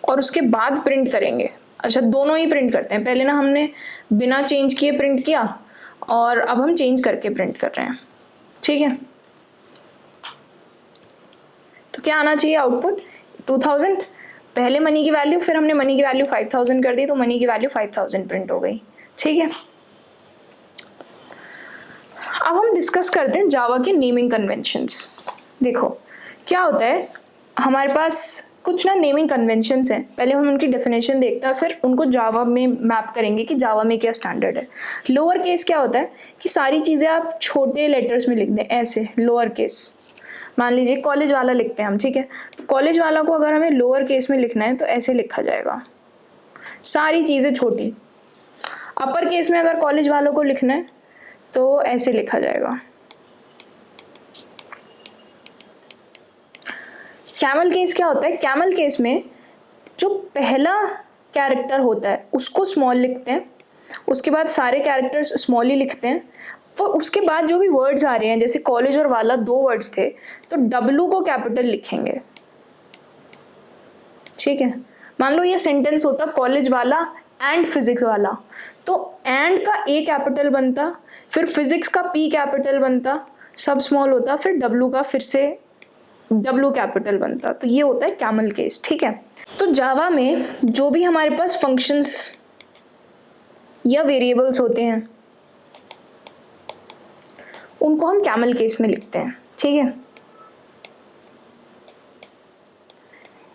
और उसके बाद प्रिंट करेंगे। अच्छा, दोनों ही प्रिंट करते हैं। पहले ना हमने बिना चेंज किए प्रिंट किया और अब हम चेंज करके प्रिंट कर रहे हैं, ठीक है। तो क्या आना चाहिए आउटपुट? 2000 पहले मनी की वैल्यू, फिर हमने मनी की वैल्यू 5000 कर दी तो मनी की वैल्यू 5000 प्रिंट हो गई, ठीक है। अब हम डिस्कस करते हैं जावा के नेमिंग कन्वेंशंस। देखो क्या होता है, हमारे पास कुछ ना नेमिंग कन्वेंशंस हैं। पहले हम उनकी डेफिनेशन देखते हैं, फिर उनको जावा में मैप करेंगे कि जावा में क्या स्टैंडर्ड है। लोअर केस क्या होता है कि सारी चीज़ें आप छोटे लेटर्स में लिख दें, ऐसे लोअर केस। मान लीजिए कॉलेज वाला लिखते हैं हम, ठीक है। तो कॉलेज वाला को अगर हमें लोअर केस में लिखना है तो ऐसे लिखा जाएगा, सारी चीज़ें छोटी। अपर केस में अगर कॉलेज वालों को लिखना है तो ऐसे लिखा जाएगा। कैमल केस क्या होता है? कैमल केस में जो पहला कैरेक्टर होता है उसको स्मॉल लिखते हैं, उसके बाद सारे कैरेक्टर्स स्मॉल ही लिखते हैं। तो उसके बाद जो भी वर्ड्स आ रहे हैं, जैसे कॉलेज और वाला 2 वर्ड्स थे तो W को कैपिटल लिखेंगे, ठीक है। मान लो ये सेंटेंस होता कॉलेज वाला एंड फिजिक्स वाला, तो एंड का A कैपिटल बनता, फिर फिजिक्स का P कैपिटल बनता, सब स्मॉल होता, फिर W का फिर से W कैपिटल बनता। तो ये होता है कैमल केस, ठीक है। तो जावा में जो भी हमारे पास फंक्शंस या वेरिएबल्स होते हैं उनको हम कैमल केस में लिखते हैं, ठीक है।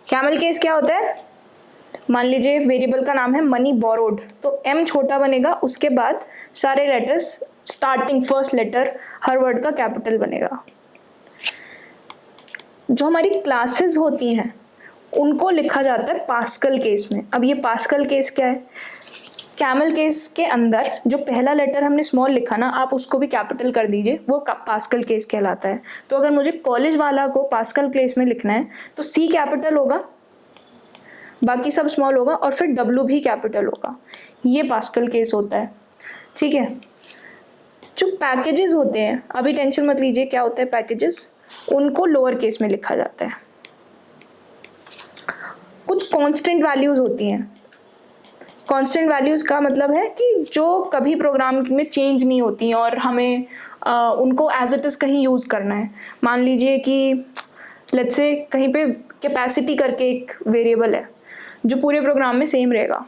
कैमल केस क्या होता है? मान लीजिए वेरिएबल का नाम है मनी बोरोड, तो M छोटा बनेगा, उसके बाद सारे लेटर्स स्टार्टिंग फर्स्ट लेटर हर वर्ड का कैपिटल बनेगा। जो हमारी क्लासेस होती हैं उनको लिखा जाता है पास्कल केस में। अब ये पास्कल केस क्या है? कैमल केस के अंदर जो पहला लेटर हमने स्मॉल लिखा ना, आप उसको भी कैपिटल कर दीजिए, वो पास्कल केस कहलाता है। तो अगर मुझे कॉलेज वाला को पास्कल केस में लिखना है तो C कैपिटल होगा, बाकी सब स्मॉल होगा और फिर W भी कैपिटल होगा। ये पास्कल केस होता है, ठीक है। जो पैकेजेस होते हैं, अभी टेंशन मत लीजिए क्या होता है पैकेजेस, उनको लोअर केस में लिखा जाता है। कुछ कांस्टेंट वैल्यूज होती हैं। कांस्टेंट वैल्यूज का मतलब है कि जो कभी प्रोग्राम में चेंज नहीं होती और हमें उनको एज इट इज कहीं यूज करना है। मान लीजिए कि लेट्स से कहीं पे कैपेसिटी करके एक वेरिएबल है जो पूरे प्रोग्राम में सेम रहेगा,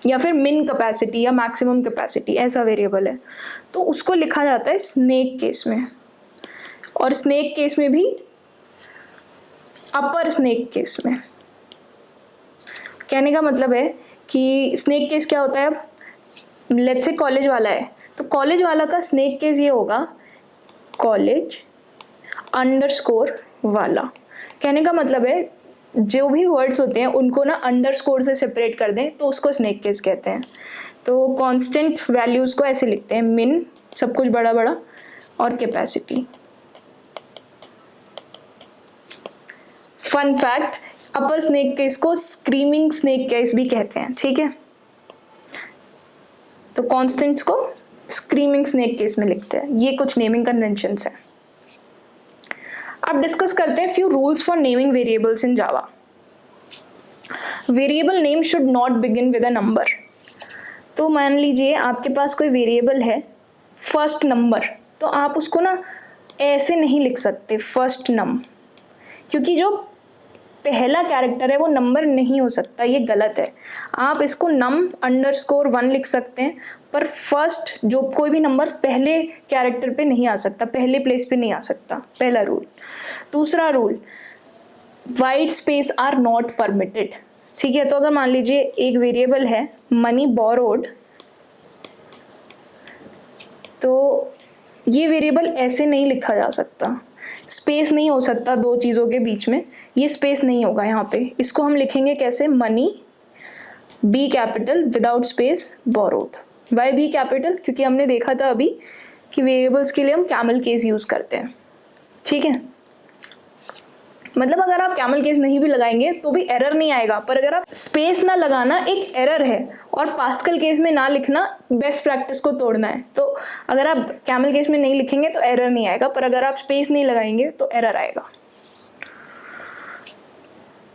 या फिर मिन कैपेसिटी या मैक्सिमम कैपेसिटी ऐसा वेरिएबल है, तो उसको लिखा जाता है स्नेक केस में। और स्नेक केस में भी अपर स्नेक केस में। कहने का मतलब है कि स्नेक केस क्या होता है, अब लेट्स से कॉलेज वाला है तो कॉलेज वाला का स्नेक केस ये होगा कॉलेज अंडरस्कोर वाला। कहने का मतलब है जो भी वर्ड्स होते हैं उनको ना अंडरस्कोर से सेपरेट कर दें तो उसको स्नेक केस कहते हैं। तो कांस्टेंट वैल्यूज को ऐसे लिखते हैं, मिन सब कुछ बड़ा बड़ा और कैपेसिटी। फन फैक्ट, अपर स्नेक केस को स्क्रीमिंग स्नेक केस भी कहते हैं, ठीक है। तो कॉन्स्टेंट्स को स्क्रीमिंग स्नेक केस में लिखते हैं। ये कुछ नेमिंग कन्वेंशंस हैं। अब डिस्कस करते हैं few rules for naming variables in Java. Variable name should not begin with a number. तो मान लीजिए आपके पास कोई वेरिएबल है फर्स्ट नंबर, तो आप उसको ना ऐसे नहीं लिख सकते फर्स्ट नम, क्योंकि जो पहला कैरेक्टर है वो नंबर नहीं हो सकता, ये गलत है। आप इसको num_1 लिख सकते हैं, पर फर्स्ट जो कोई भी नंबर पहले कैरेक्टर पे नहीं आ सकता, पहले प्लेस पे नहीं आ सकता, पहला रूल। दूसरा rule, white space are not permitted. ठीक है, तो अगर मान लीजिए एक वेरिएबल है मनी बोरोड, तो ये वेरिएबल ऐसे नहीं लिखा जा सकता, स्पेस नहीं हो सकता दो चीज़ों के बीच में, ये स्पेस नहीं होगा यहाँ पे। इसको हम लिखेंगे कैसे, money B capital without space borrowed. Y B capital, क्योंकि हमने देखा था अभी कि वेरिएबल्स के लिए हम कैमल केस यूज़ करते हैं। ठीक है, मतलब अगर आप कैमल केस नहीं भी लगाएंगे तो भी एरर नहीं आएगा, पर अगर आप स्पेस ना लगाना एक एरर है, और पास्कल केस में ना लिखना बेस्ट प्रैक्टिस को तोड़ना है। तो अगर आप कैमल केस में नहीं लिखेंगे तो एरर नहीं आएगा, पर अगर आप स्पेस नहीं लगाएंगे तो एरर आएगा।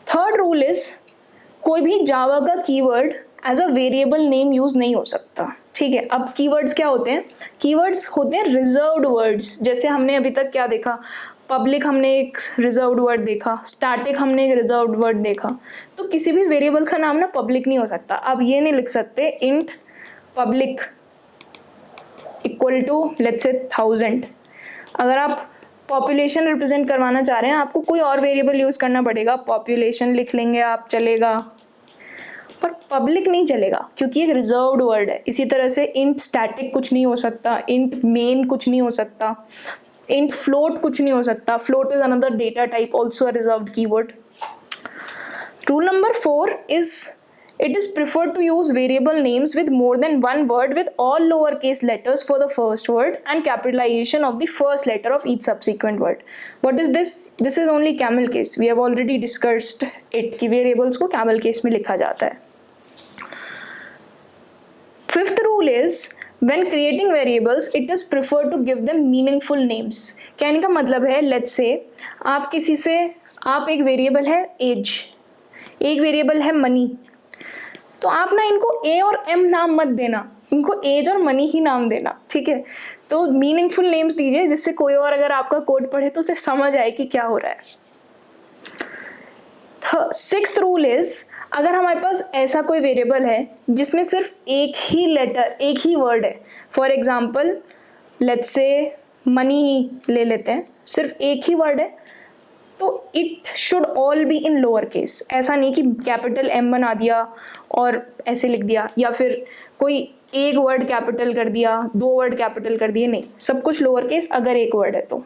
थर्ड रूल इज, कोई भी जावा का keyword as a variable name use नहीं हो सकता। ठीक है, अब कीवर्ड्स क्या होते हैं, कीवर्ड्स होते हैं रिजर्व्ड वर्ड्स। जैसे हमने अभी तक क्या देखा, पब्लिक हमने एक रिजर्व्ड वर्ड देखा, स्टैटिक हमने एक रिजर्व्ड वर्ड देखा। तो किसी भी वेरिएबल का नाम ना पब्लिक नहीं हो सकता। आप ये नहीं लिख सकते int public equal to let's say 1000। अगर आप पॉपुलेशन रिप्रेजेंट करवाना चाह रहे हैं, आपको कोई और वेरिएबल यूज करना पड़ेगा, पॉपुलेशन लिख लेंगे आप, चलेगा, पर पब्लिक नहीं चलेगा क्योंकि एक रिजर्व्ड वर्ड है। इसी तरह से इंट स्टैटिक कुछ नहीं हो सकता, इंट मेन कुछ नहीं हो सकता, int float कुछ नहीं हो सकता। float is another data type, also a reserved keyword. Rule number 4 is, it is preferred to use variable names with more than one word with all lowercase letters for the first word and capitalization of the first letter of each subsequent word. What is this? This is only camel case. We have already discussed it कि variables को camel case में लिखा जाता है। Fifth rule is, when creating variables it is preferred to give them meaningful names. कहने का मतलब है, let's say आप किसी से, आप एक वेरिएबल है एज, एक वेरिएबल है मनी, तो आप ना इनको ए और एम नाम मत देना, इनको एज और मनी ही नाम देना। ठीक है, तो मीनिंगफुल नेम्स दीजिए जिससे कोई और अगर आपका कोड पढ़े तो उसे समझ आए कि क्या हो रहा है। सिक्स्थ रूल इज, अगर हमारे पास ऐसा कोई वेरिएबल है जिसमें सिर्फ एक ही लेटर, एक ही वर्ड है, for example let's say money ही ले लेते हैं, सिर्फ एक ही वर्ड है, तो it should all be in lower case. ऐसा नहीं कि कैपिटल एम बना दिया और ऐसे लिख दिया, या फिर कोई एक वर्ड कैपिटल कर दिया, दो वर्ड कैपिटल कर दिए, नहीं, सब कुछ लोअर केस अगर एक वर्ड है तो।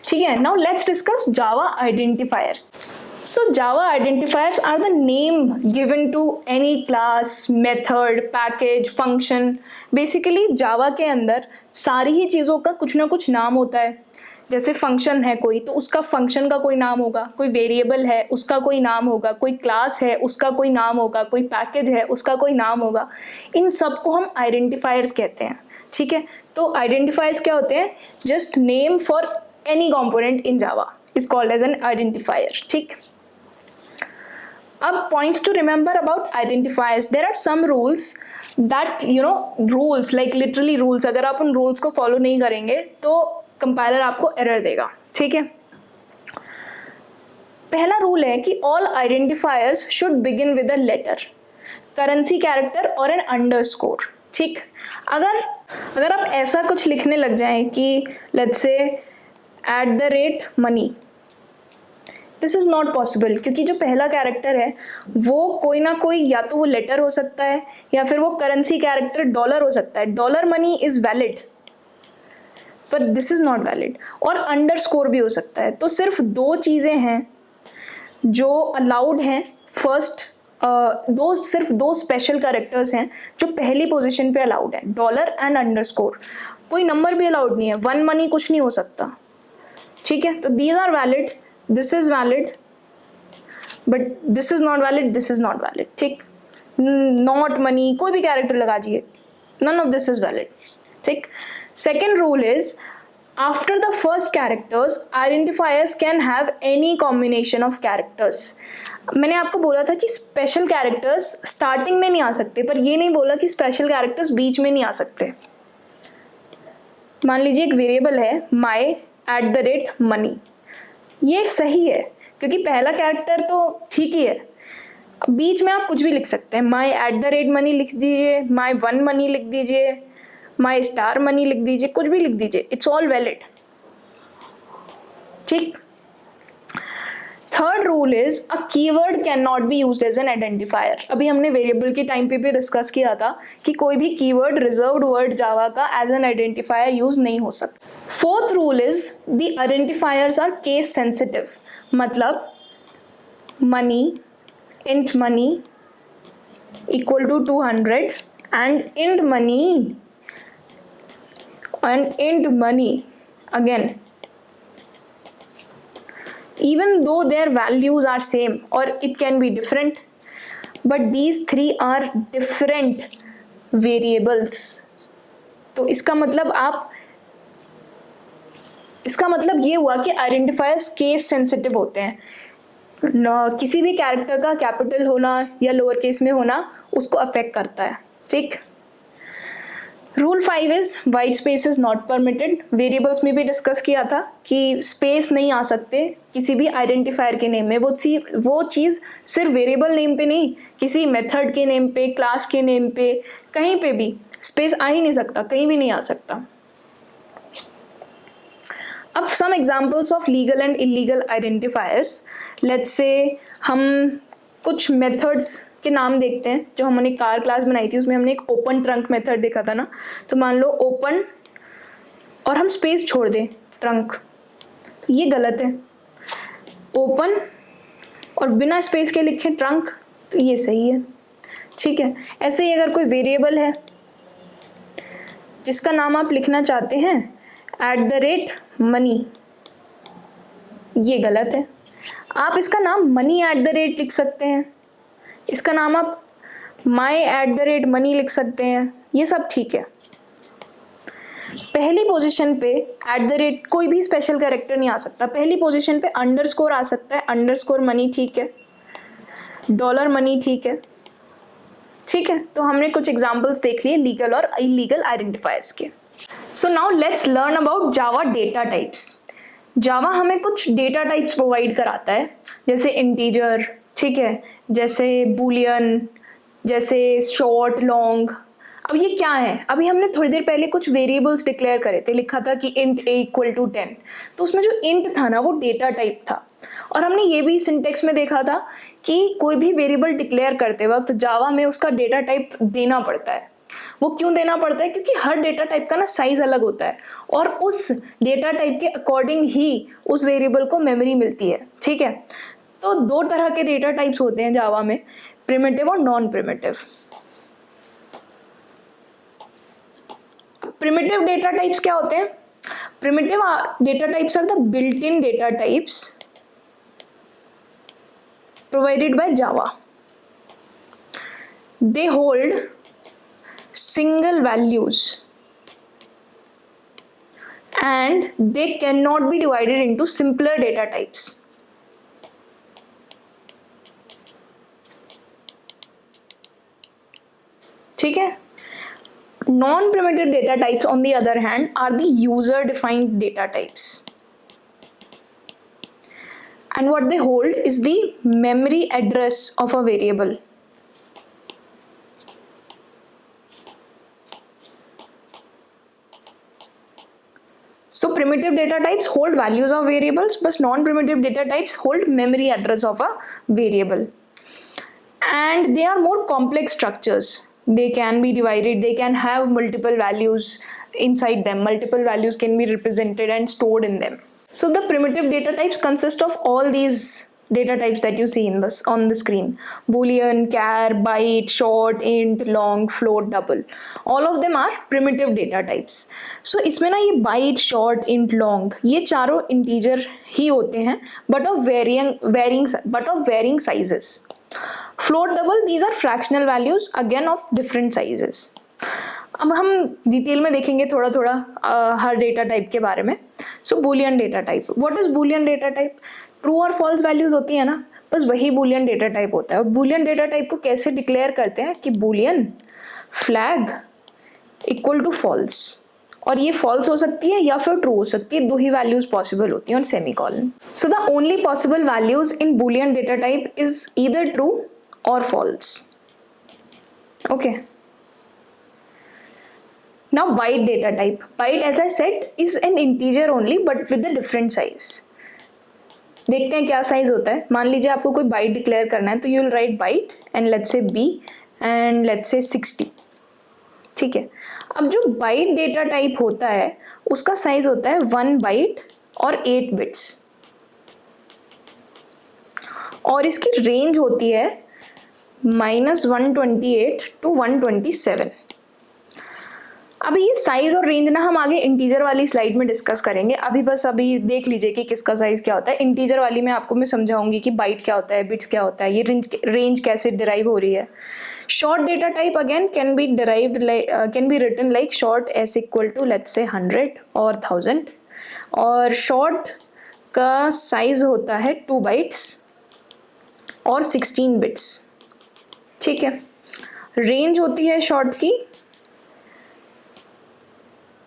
ठीक है, now let's discuss Java identifiers. So Java identifiers are the name given to any class, method, package, function. Basically Java के अंदर सारी ही चीज़ों का कुछ ना कुछ नाम होता है। जैसे फंक्शन है कोई, तो उसका फंक्शन का कोई नाम होगा, कोई वेरिएबल है उसका कोई नाम होगा, कोई क्लास है उसका कोई नाम होगा, कोई पैकेज है उसका कोई नाम होगा। इन सब को हम आइडेंटिफायर्स कहते हैं। ठीक है, तो आइडेंटिफायर्स क्या होते हैं, just name for any component in Java is called as an identifier. ठीक, अब points to remember about identifiers. There are some rules that, you know, rules like literally rules, अगर आप उन rules को follow नहीं करेंगे तो compiler आपको error देगा। ठीक है, पहला रूल है कि all identifiers should begin with a letter, currency character और an underscore। ठीक, अगर आप ऐसा कुछ लिखने लग जाएं कि let's say @money, this is not possible, क्योंकि जो पहला कैरेक्टर है वो कोई ना कोई, या तो वो लेटर हो सकता है या फिर वो करेंसी कैरेक्टर डॉलर हो सकता है। डॉलर मनी इज़ वैलिड, पर दिस इज़ नॉट वैलिड, और अंडरस्कोर भी हो सकता है। तो सिर्फ दो चीज़ें हैं जो अलाउड हैं, फर्स्ट सिर्फ दो स्पेशल कैरेक्टर्स हैं जो पहली पोजीशन पे अलाउड है, डॉलर एंड अंडरस्कोर। कोई नंबर भी अलाउड नहीं है, 1 मनी कुछ नहीं हो सकता। ठीक है, तो these are valid, this is valid, but this is not valid, this is not valid। ठीक, not money, कोई भी कैरेक्टर लगा दीजिए, none of this is valid. ठीक. Second rule is after the first characters identifiers can have any combination of characters. मैंने आपको बोला था कि स्पेशल कैरेक्टर्स स्टार्टिंग में नहीं आ सकते, पर ये नहीं बोला कि स्पेशल कैरेक्टर्स बीच में नहीं आ सकते. मान लीजिए एक वेरिएबल है my@money, ये सही है क्योंकि पहला कैरेक्टर तो ठीक ही है. बीच में आप कुछ भी लिख सकते हैं, my@money लिख दीजिए, my1money लिख दीजिए, my*money लिख दीजिए, कुछ भी लिख दीजिए, इट्स ऑल वैलिड. ठीक. Third rule is a keyword can not be used as an identifier. अभी हमने वेरिएबल के टाइम पे भी डिस्कस किया था कि कोई भी कीवर्ड रिजर्व्ड वर्ड जावा का एज एन आइडेंटिफायर यूज नहीं हो सकता. Fourth rule is the identifiers are case sensitive. मतलब money, int money equal to 200 and int money again, even though their values are same or it can be different, but these three are different variables. तो इसका मतलब ये हुआ कि identifiers case sensitive होते हैं. किसी भी कैरेक्टर का कैपिटल होना या लोअर केस में होना उसको अफेक्ट करता है. ठीक. Rule 5 is white space is not permitted. Variables में भी डिस्कस किया था कि स्पेस नहीं आ सकते किसी भी आइडेंटिफायर के नेम में. वो चीज़ सिर्फ वेरिएबल नेम पे नहीं, किसी मेथड के नेम पे, क्लास के नेम पे, कहीं पे भी स्पेस आ ही नहीं सकता, कहीं भी नहीं आ सकता. अब some examples of legal and illegal identifiers. Let's say हम कुछ मेथड्स के नाम देखते हैं. जो हमने कार क्लास बनाई थी उसमें हमने एक ओपन ट्रंक मेथड देखा था ना. तो मान लो ओपन और हम स्पेस छोड़ दें ट्रंक, तो ये गलत है. ओपन और बिना स्पेस के लिखे ट्रंक, तो ये सही है. ठीक है. ऐसे ही अगर कोई वेरिएबल है जिसका नाम आप लिखना चाहते हैं @money, ये गलत है. आप इसका नाम money@ लिख सकते हैं, इसका नाम आप my@money लिख सकते हैं, ये सब ठीक है. पहली पोजीशन पे कोई भी स्पेशल कैरेक्टर नहीं आ सकता. पहली पोजीशन पे अंडरस्कोर आ सकता है, $money ठीक है, $money ठीक है. ठीक है. तो हमने कुछ एग्जांपल्स देख लिए लीगल और इलीगल आइडेंटिफायर्स के. So now let's learn about Java data types. Java हमें कुछ डेटा टाइप्स प्रोवाइड कराता है, जैसे इंटीजर, ठीक है, जैसे बूलियन, जैसे शॉर्ट, लॉन्ग. अब ये क्या है? अभी हमने थोड़ी देर पहले कुछ वेरिएबल्स डिक्लेयर करे थे, लिखा था कि int a = 10. तो उसमें जो int था ना वो डेटा टाइप था. और हमने ये भी सिंटेक्स में देखा था कि कोई भी वेरिएबल डिक्लेयर करते वक्त जावा में उसका डेटा टाइप देना पड़ता है. वो क्यों देना पड़ता है? क्योंकि हर डेटा टाइप का ना साइज अलग होता है और उस डेटा टाइप के अकॉर्डिंग ही उस वेरिएबल को मेमोरी मिलती है. ठीक है. तो दो तरह के डेटा टाइप्स होते हैं जावा में, प्रिमिटिव और non primitive. Primitive data types क्या होते हैं? Primitive data types are the built in data types provided by Java. They hold single values and they cannot be divided into simpler data types. ठीक है. Non-primitive data types on the other hand are the user defined data types. And what they hold is the memory address of a variable. So primitive data types hold values of variables, but non-primitive data types hold memory address of a variable. And they are more complex structures. They can be divided, they can have multiple values inside them. Multiple values can be represented and stored in them. So the primitive data types consist of all these data types that you see in this on the screen: boolean, char, byte, short, int, long, float, double. All of them are primitive data types. So इसमें ना ये byte, short, int, long ये चारों integer ही होते हैं, but of varying sizes. Float, double, these are fractional values again of different sizes. अब हम detail में देखेंगे थोड़ा थोड़ा हर डेटा टाइप के बारे में. So boolean data type, what is boolean data type? True और फॉल्स वैल्यूज होती है ना, बस वही बूलियन डेटा टाइप होता है. और बूलियन डेटा टाइप को कैसे डिक्लेयर करते हैं कि boolean flag equal to false, और ये फॉल्स हो सकती है या फिर ट्रू हो सकती है, दो ही वैल्यूज पॉसिबल होती हैं और semicolon. So the only possible values in boolean data type is either true और false. Okay, now byte data type. Byte, as I said, is an integer only but with a different size. देखते हैं क्या size होता है. मान लीजिए आपको कोई बाइट डिक्लेयर करना है तो you will write byte and let's say b and let's say 60. ठीक है. अब जो बाइट डेटा टाइप होता है उसका साइज होता है 1 बाइट और 8 बिट्स, और इसकी रेंज होती है -128 to 127. अभी ये साइज और रेंज ना हम आगे इंटीजर वाली स्लाइड में डिस्कस करेंगे. अभी बस अभी देख लीजिए कि किसका साइज क्या होता है. इंटीजर वाली में आपको मैं समझाऊंगी कि बाइट क्या होता है, बिट्स क्या होता है, ये रेंज कैसे डिराइव हो रही है. Short data type again can be derived can be written like short S equal to let's say 100 और 1000. और शॉर्ट का साइज होता है 2 बाइट्स और 16 बिट्स. ठीक है. रेंज होती है शॉर्ट की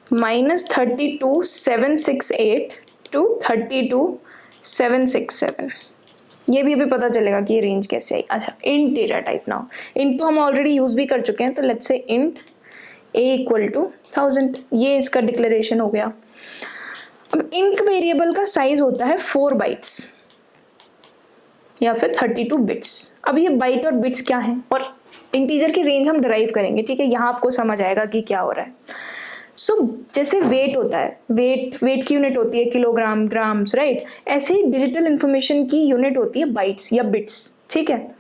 -32768 to 32767. ये भी अभी पता चलेगा कि ये रेंज कैसे आई. अच्छा, int data type. Now int तो हम ऑलरेडी यूज भी कर चुके हैं, तो let's say int a equal to 1000. ये इसका डिक्लेरेशन हो गया. अब इंट वेरिएबल का साइज होता है 4 बाइट्स या फिर 32 बिट्स. अब ये बाइट और बिट्स क्या है और इंटीजर की रेंज हम डिराइव करेंगे. ठीक है, यहाँ आपको समझ आएगा कि क्या हो रहा है. सो जैसे वेट होता है, वेट की यूनिट होती है किलोग्राम, ग्राम्स, राइट. ऐसे ही डिजिटल इंफॉर्मेशन की यूनिट होती है बाइट्स या बिट्स. ठीक है,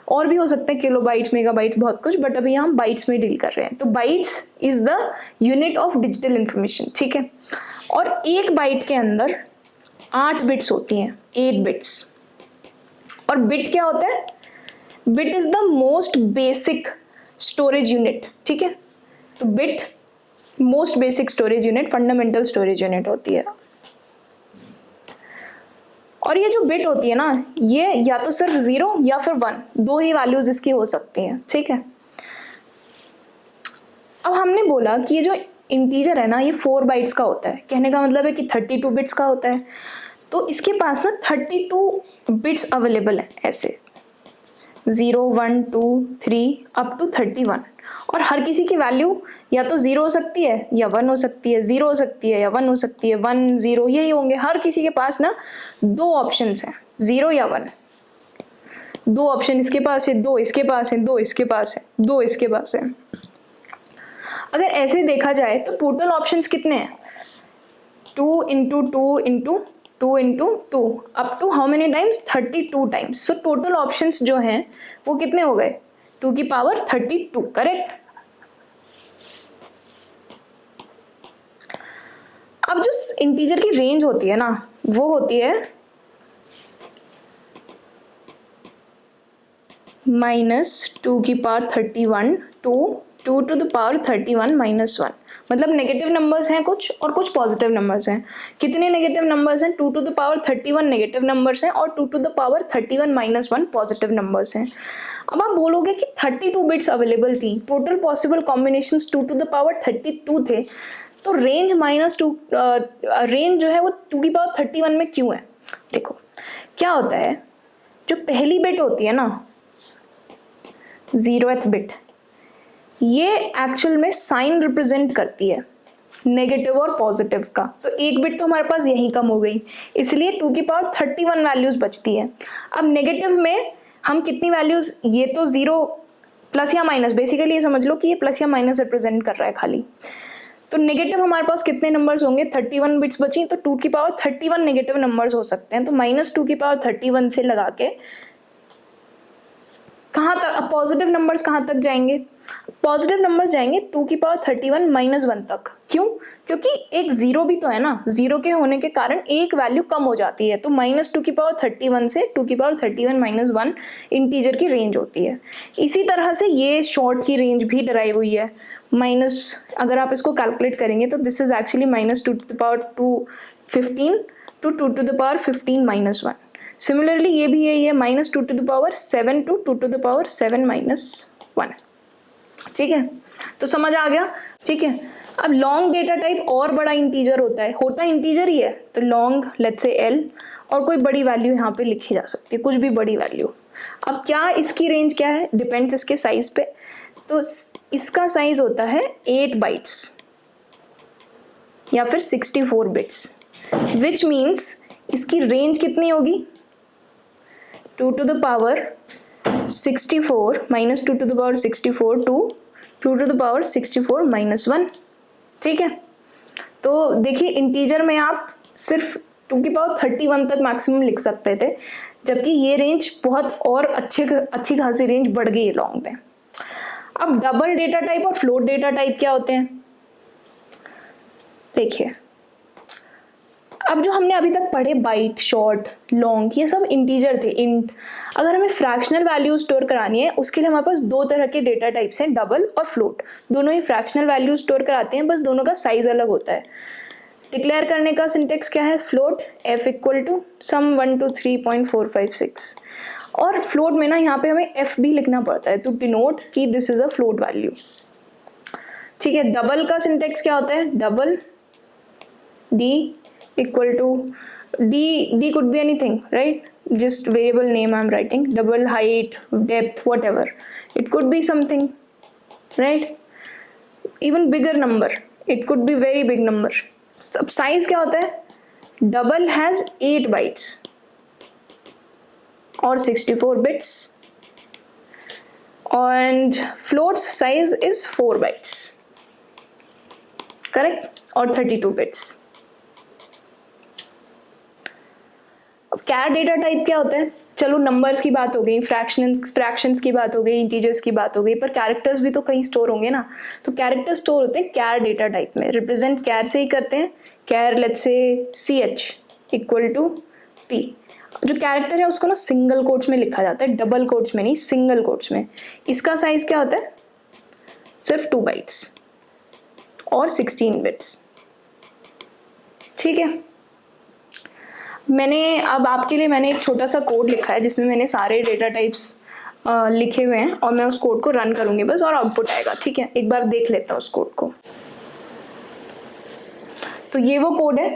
और भी हो सकता है किलो बाइट्स, मेगा बाइट, बहुत कुछ, बट अभी हम बाइट्स में डील कर रहे हैं. तो bytes is the unit of digital information. ठीक है, और एक बाइट के अंदर 8 बिट्स होती हैं, 8 बिट्स. और बिट क्या होता है? Bit is the most basic storage unit. ठीक है, तो bit most basic storage unit, fundamental storage unit होती है. और ये जो बिट होती है ना, ये या तो सिर्फ 0 या फिर 1, दो ही वैल्यूज इसकी हो सकती हैं. ठीक है. अब हमने बोला कि ये जो इंटीजर है ना, ये 4 बाइट्स का होता है. कहने का मतलब है कि 32 बिट्स का होता है. तो इसके पास ना 32 बिट्स अवेलेबल है, ऐसे 0 1 2 3 अप टू 31. और हर किसी की वैल्यू या तो 0 हो सकती है या 1 हो सकती है, 0 हो सकती है या 1 हो सकती है, 1 0 यही होंगे. हर किसी के पास ना 2 ऑप्शंस हैं, 0 या 1. 2 ऑप्शन इसके पास है, 2 इसके पास है, 2 इसके पास है, 2 इसके पास है. अगर ऐसे देखा जाए तो टोटल ऑप्शंस कितने हैं? 2 into 2 into 2 into 2 up to how many times? 32 times. So total options जो हैं वो कितने हो गए? 2 की पावर 32. करेक्ट. अब जो इंटीजर की रेंज होती है ना, वो होती है -2 की power 31 to 2 to the power 31 -1. मतलब नेगेटिव नंबर्स हैं कुछ और कुछ पॉजिटिव नंबर्स हैं. कितने नेगेटिव नंबर्स हैं? 2 to the power 31 negative numbers हैं और 2 to the power 31 -1 positive numbers हैं. अब आप बोलोगे कि 32 बिट्स अवेलेबल थी, total possible combinations 2 to the power 32 थे, तो रेंज -2 रेंज जो है वो 2 की पावर 31 में क्यों है? देखो क्या होता है, जो पहली बिट होती है ना, 0th बिट, ये एक्चुअल में साइन रिप्रेजेंट करती है नेगेटिव और पॉजिटिव का. तो एक बिट तो हमारे पास यहीं कम हो गई, इसलिए 2 की पावर 31 वैल्यूज बचती है. अब नेगेटिव में हम कितनी वैल्यूज, ये तो 0 प्लस या माइनस, बेसिकली ये समझ लो कि ये प्लस या माइनस रिप्रेजेंट कर रहा है खाली. तो नेगेटिव हमारे पास कितने नंबर्स होंगे? 31 बिट्स बची, तो 2 की पावर 31 नेगेटिव नंबर्स हो सकते हैं. तो -2 की पावर 31 से लगा के कहाँ तक, अब पॉजिटिव नंबर्स कहाँ तक जाएंगे? पॉजिटिव नंबर्स जाएंगे 2 की पावर 31 -1 तक. क्यों? क्योंकि एक 0 भी तो है ना, 0 के होने के कारण एक वैल्यू कम हो जाती है. तो -2 की पावर 31 से 2 की पावर 31 -1 इंटीजर की रेंज होती है. इसी तरह से ये शॉर्ट की रेंज भी डिराइव हुई है माइनस, अगर आप इसको कैलकुलेट करेंगे तो this is actually -2 to the power 215 to 2 to the power 15 - 1. Similarly ये भी यही है, -2 to the power 7 to 2 to the power 7 - 1. ठीक है, तो समझ आ गया. ठीक है, अब लॉन्ग डेटा टाइप और बड़ा इंटीजर होता है इंटीजर ही है, तो लॉन्ग लेट्स से एल, और कोई बड़ी वैल्यू यहाँ पे लिखी जा सकती है, कुछ भी बड़ी वैल्यू. अब क्या इसकी रेंज क्या है, डिपेंड्स इसके साइज पे. तो इसका साइज होता है 8 बाइट्स या फिर 64 बिट्स, विच मीन्स इसकी रेंज कितनी होगी, 2 to the power 64 - 2 to the power 64 to 2 to the power 64 - 1. ठीक है, तो देखिए इंटीजर में आप सिर्फ 2 की पावर 31 तक मैक्सिमम लिख सकते थे, जबकि ये रेंज बहुत और अच्छी खासी रेंज बढ़ गई है लॉन्ग में. अब डबल डेटा टाइप और फ्लोट डेटा टाइप क्या होते हैं, देखिए. अब जो हमने अभी तक पढ़े बाइट, शॉर्ट, लॉन्ग, ये सब इंटीजर थे, इंट. अगर हमें फ्रैक्शनल वैल्यू स्टोर करानी है उसके लिए हमारे पास दो तरह के डेटा टाइप्स हैं, डबल और फ्लोट. दोनों ही फ्रैक्शनल वैल्यू स्टोर कराते हैं, बस दोनों का साइज अलग होता है. डिक्लेयर करने का सिंटेक्स क्या है, float f equal to some 123.456. और फ्लोट में ना यहाँ पे हमें f भी लिखना पड़ता है टू डिनोट कि this is a float value. ठीक है, डबल का सिंटेक्स क्या होता है, double d equal to d could be anything, right? Just variable name I'm writing, double height, depth, whatever. It could be something, right? Even bigger number. It could be very big number. अब size क्या होता है, double has 8 bytes और 64 bits, and float's size is 4 bytes, correct? और 32 bits. अब कैर data type क्या होता है, चलो नंबर्स की बात हो गई, फ्रैक्शंस की बात हो गई, इंटीजर्स की बात हो गई, पर कैरेक्टर्स भी तो कहीं स्टोर होंगे ना. तो कैरेक्टर स्टोर होते हैं कैर डेटा टाइप में, रिप्रेजेंट कैर से ही करते हैं. Char let's say CH equal to P. जो कैरेक्टर है उसको ना सिंगल कोट्स में लिखा जाता है, डबल कोट्स में नहीं, सिंगल कोट्स में. इसका साइज क्या होता है, सिर्फ 2 बाइट्स और 16 बिट्स. ठीक है, अब आपके लिए मैंने एक छोटा सा कोड लिखा है जिसमें मैंने सारे डेटा टाइप्स लिखे हुए हैं, और मैं उस कोड को रन करूंगी बस और आउटपुट आएगा. ठीक है, एक बार देख लेता हूँ उस कोड को. तो ये वो कोड है,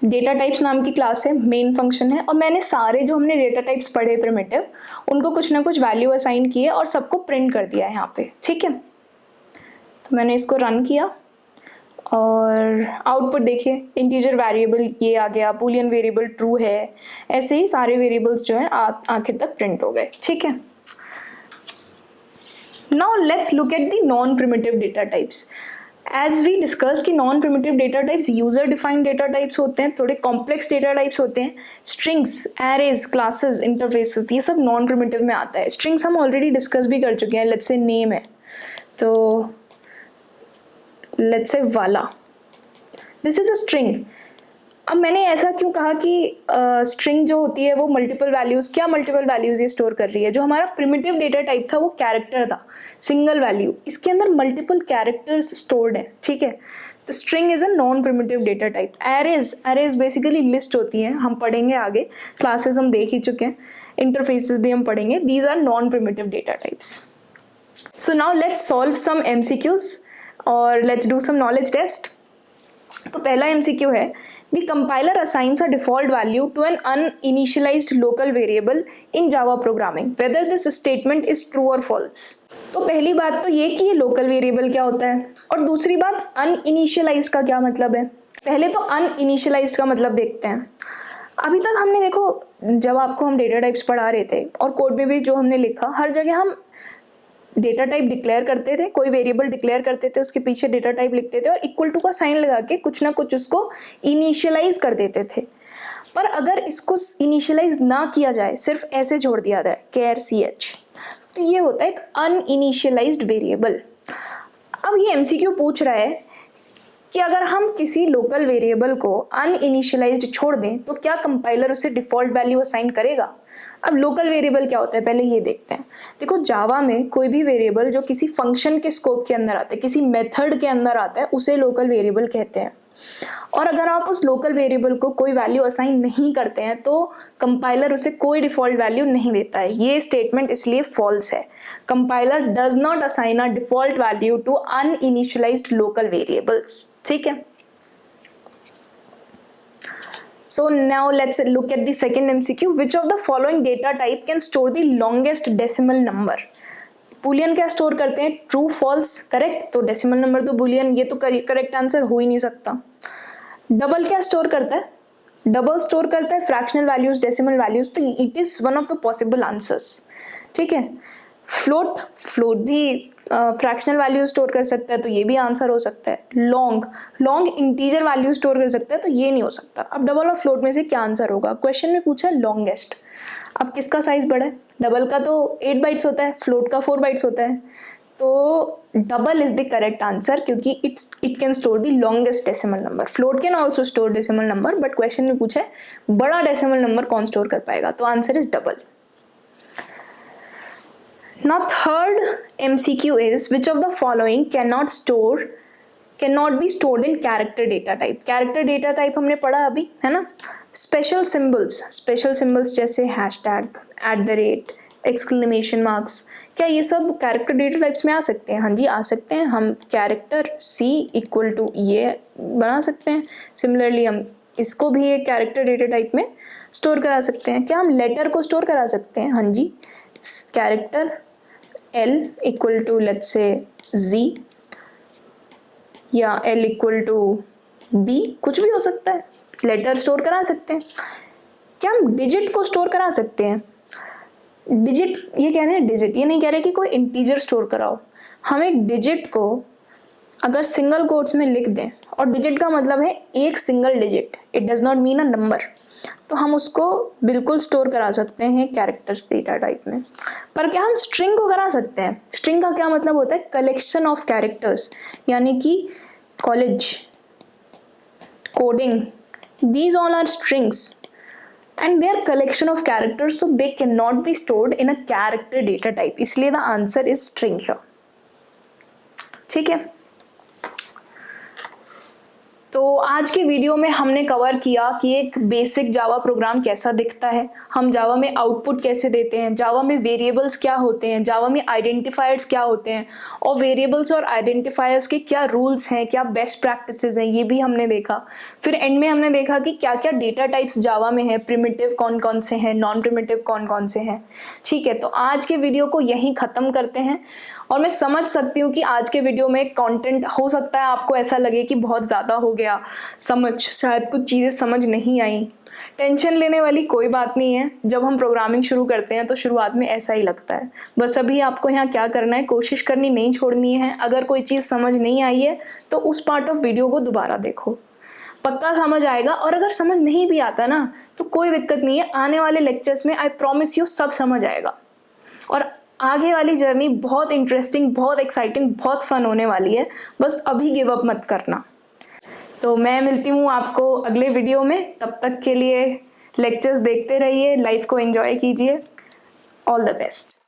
डेटा टाइप्स नाम की क्लास है, मेन फंक्शन है, और मैंने सारे जो हमने डेटा टाइप्स पढ़े प्रिमिटिव, उनको कुछ ना कुछ वैल्यू असाइन किए और सबको प्रिंट कर दिया है यहाँ पे. ठीक है, तो मैंने इसको रन किया और आउटपुट देखिए, इंटीजर वेरिएबल ये आ गया, बूलियन वेरिएबल ट्रू है, ऐसे ही सारे वेरिएबल्स जो है आखिर तक प्रिंट हो गए. ठीक है, now let's look at the non primitive data types. As we discuss कि non primitive data types user defined data types होते हैं, थोड़े कॉम्प्लेक्स डेटा टाइप्स होते हैं. स्ट्रिंग्स, एरेज, क्लासेस, इंटरफेसेस, ये सब नॉन प्रिमिटिव में आता है. स्ट्रिंग्स हम ऑलरेडी डिस्कस भी कर चुके हैं, लेट्स से नेम है, तो लेट्स से वाला, दिस इज अ स्ट्रिंग. अब मैंने ऐसा क्यों कहा कि स्ट्रिंग जो होती है वो मल्टीपल वैल्यूज ये स्टोर कर रही है. जो हमारा प्रिमिटिव डेटा टाइप था वो कैरेक्टर था, सिंगल वैल्यू. इसके अंदर मल्टीपल कैरेक्टर्स स्टोर्ड है. ठीक है, तो string is a non primitive data type. Arrays basically list होती है, हम पढ़ेंगे आगे. क्लासेस हम देख ही चुके हैं, इंटरफेसेस भी हम पढ़ेंगे. These are non primitive data types. So now let's solve some MCQs और let's do some knowledge test. तो पहला MCQ है, the compiler assigns a default value to an uninitialized local variable in Java programming whether this statement is true और false. तो पहली बात तो ये कि ये लोकल वेरिएबल क्या होता है, और दूसरी बात अनइनिशियलाइज्ड का क्या मतलब है. पहले तो अनइनिशियलाइज्ड का मतलब देखते हैं. अभी तक हमने देखो, जब आपको हम डेटा टाइप्स पढ़ा रहे थे और कोड में भी जो हमने लिखा, हर जगह हम डेटा टाइप डिक्लेयर करते थे, कोई वेरिएबल डिक्लेयर करते थे, उसके पीछे डेटा टाइप लिखते थे और इक्वल टू का साइन लगा के कुछ ना कुछ उसको इनिशियलाइज कर देते थे. पर अगर इसको इनिशियलाइज ना किया जाए, सिर्फ ऐसे छोड़ दिया जाए कैर CH, तो ये होता है एक अनइनिशियलाइज्ड वेरिएबल. अब ये MCQ पूछ रहा है कि अगर हम किसी लोकल वेरिएबल को अनइनिशियलाइज्ड छोड़ दें तो क्या कंपाइलर उसे डिफॉल्ट वैल्यू असाइन करेगा। अब लोकल वेरिएबल क्या होता है पहले ये देखते हैं। देखो जावा में कोई भी वेरिएबल जो किसी फंक्शन के स्कोप के अंदर आता है, किसी मेथड के अंदर आता है, उसे लोकल वेरिएबल कहते हैं। और अगर आप उस लोकल वेरिएबल को कोई वैल्यू असाइन नहीं करते हैं तो कंपाइलर उसे कोई डिफॉल्ट वैल्यू नहीं देता है। ये स्टेटमेंट इसलिए फॉल्स है। Compiler does not assign a default value to uninitialized local variables. ठीक है। So now let's look at the second MCQ. Which of the following data type can store the longest decimal number? Boolean क्या store करते हैं, true false, correct. तो decimal number तो Boolean, ये तो correct answer हो ही नहीं सकता। डबल क्या स्टोर करता है, डबल स्टोर करता है फ्रैक्शनल वैल्यूज, डेसिमल वैल्यूज, तो it is one of the possible answers. ठीक है। फ्लोट, फ्लोट भी फ्रैक्शनल वैल्यू स्टोर कर सकता है, तो ये भी आंसर हो सकता है। Long, long integer value store कर सकता है, तो ये नहीं हो सकता। अब डबल और फ्लोट में से क्या आंसर होगा, क्वेश्चन में पूछा लॉन्गेस्ट। अब किसका साइज बड़ा है, डबल का तो 8 बाइट्स होता है, फ्लोट का 4 बाइट्स होता है, तो double is the correct answer क्योंकि it can store the longest decimal number. Float can also store decimal number, but question में पूछा है बड़ा डेसिमल नंबर कौन स्टोर कर पाएगा, तो answer is double. Now third MCQ is which of the following cannot be stored in character data type। character data type हमने पढ़ा अभी, है ना। special symbols जैसे हैशटैग, !, मार्क्स, क्या ये सब कैरेक्टर डेटा टाइप्स में आ सकते हैं? हाँ जी आ सकते हैं। हम कैरेक्टर C इक्वल टू ये बना सकते हैं। सिमिलरली हम इसको भी एक कैरेक्टर डेटा टाइप में स्टोर करा सकते हैं। क्या हम लेटर को स्टोर करा सकते हैं? हाँ जी, character L equal to let's say Z या L इक्वल टू B, कुछ भी हो सकता है, लेटर स्टोर करा सकते हैं। क्या हम डिजिट को स्टोर करा सकते हैं? डिजिट, ये कह रहे हैं डिजिट, ये नहीं कह रहे कि कोई इंटीजर स्टोर कराओ। हम एक डिजिट को अगर सिंगल कोट्स में लिख दें, और डिजिट का मतलब है एक single digit, it does not mean a number, तो हम उसको बिल्कुल स्टोर करा सकते हैं कैरेक्टर्स डेटा टाइप में। पर क्या हम स्ट्रिंग को करा सकते हैं? स्ट्रिंग का क्या मतलब होता है, कलेक्शन ऑफ कैरेक्टर्स, यानी कि college, coding, these all are strings and they are collection of characters, so they cannot be stored in a character data type, इसलिए the answer is string here। ठीक है। तो आज की वीडियो में हमने कवर किया कि एक बेसिक जावा प्रोग्राम कैसा दिखता है, हम जावा में आउटपुट कैसे देते हैं, जावा में वेरिएबल्स क्या होते हैं, जावा में आइडेंटिफायर्स क्या होते हैं, और वेरिएबल्स और आइडेंटिफायर्स के क्या रूल्स हैं, क्या बेस्ट प्रैक्टिसेस हैं, ये भी हमने देखा। फिर एंड में हमने देखा कि क्या क्या डेटा टाइप्स जावा में है, प्रिमिटिव कौन कौन से हैं, नॉन प्रिमिटिव कौन कौन से हैं। ठीक है, तो आज के वीडियो को यहीं ख़त्म करते हैं। और मैं समझ सकती हूँ कि आज के वीडियो में कंटेंट हो सकता है आपको ऐसा लगे कि बहुत ज़्यादा हो गया समझ, शायद कुछ चीज़ें समझ नहीं आई। टेंशन लेने वाली कोई बात नहीं है, जब हम प्रोग्रामिंग शुरू करते हैं तो शुरुआत में ऐसा ही लगता है। बस अभी आपको यहाँ क्या करना है, कोशिश करनी नहीं छोड़नी है। अगर कोई चीज़ समझ नहीं आई है तो उस पार्ट ऑफ वीडियो को दोबारा देखो, पक्का समझ आएगा। और अगर समझ नहीं भी आता ना तो कोई दिक्कत नहीं है, आने वाले लेक्चर्स में आई प्रॉमिस यू सब समझ आएगा। और आगे वाली जर्नी बहुत इंटरेस्टिंग, बहुत एक्साइटिंग, बहुत फन होने वाली है। बस अभी गिव अप मत करना। तो मैं मिलती हूँ आपको अगले वीडियो में, तब तक के लिए लेक्चर्स देखते रहिए, लाइफ को एंजॉय कीजिए। All the best.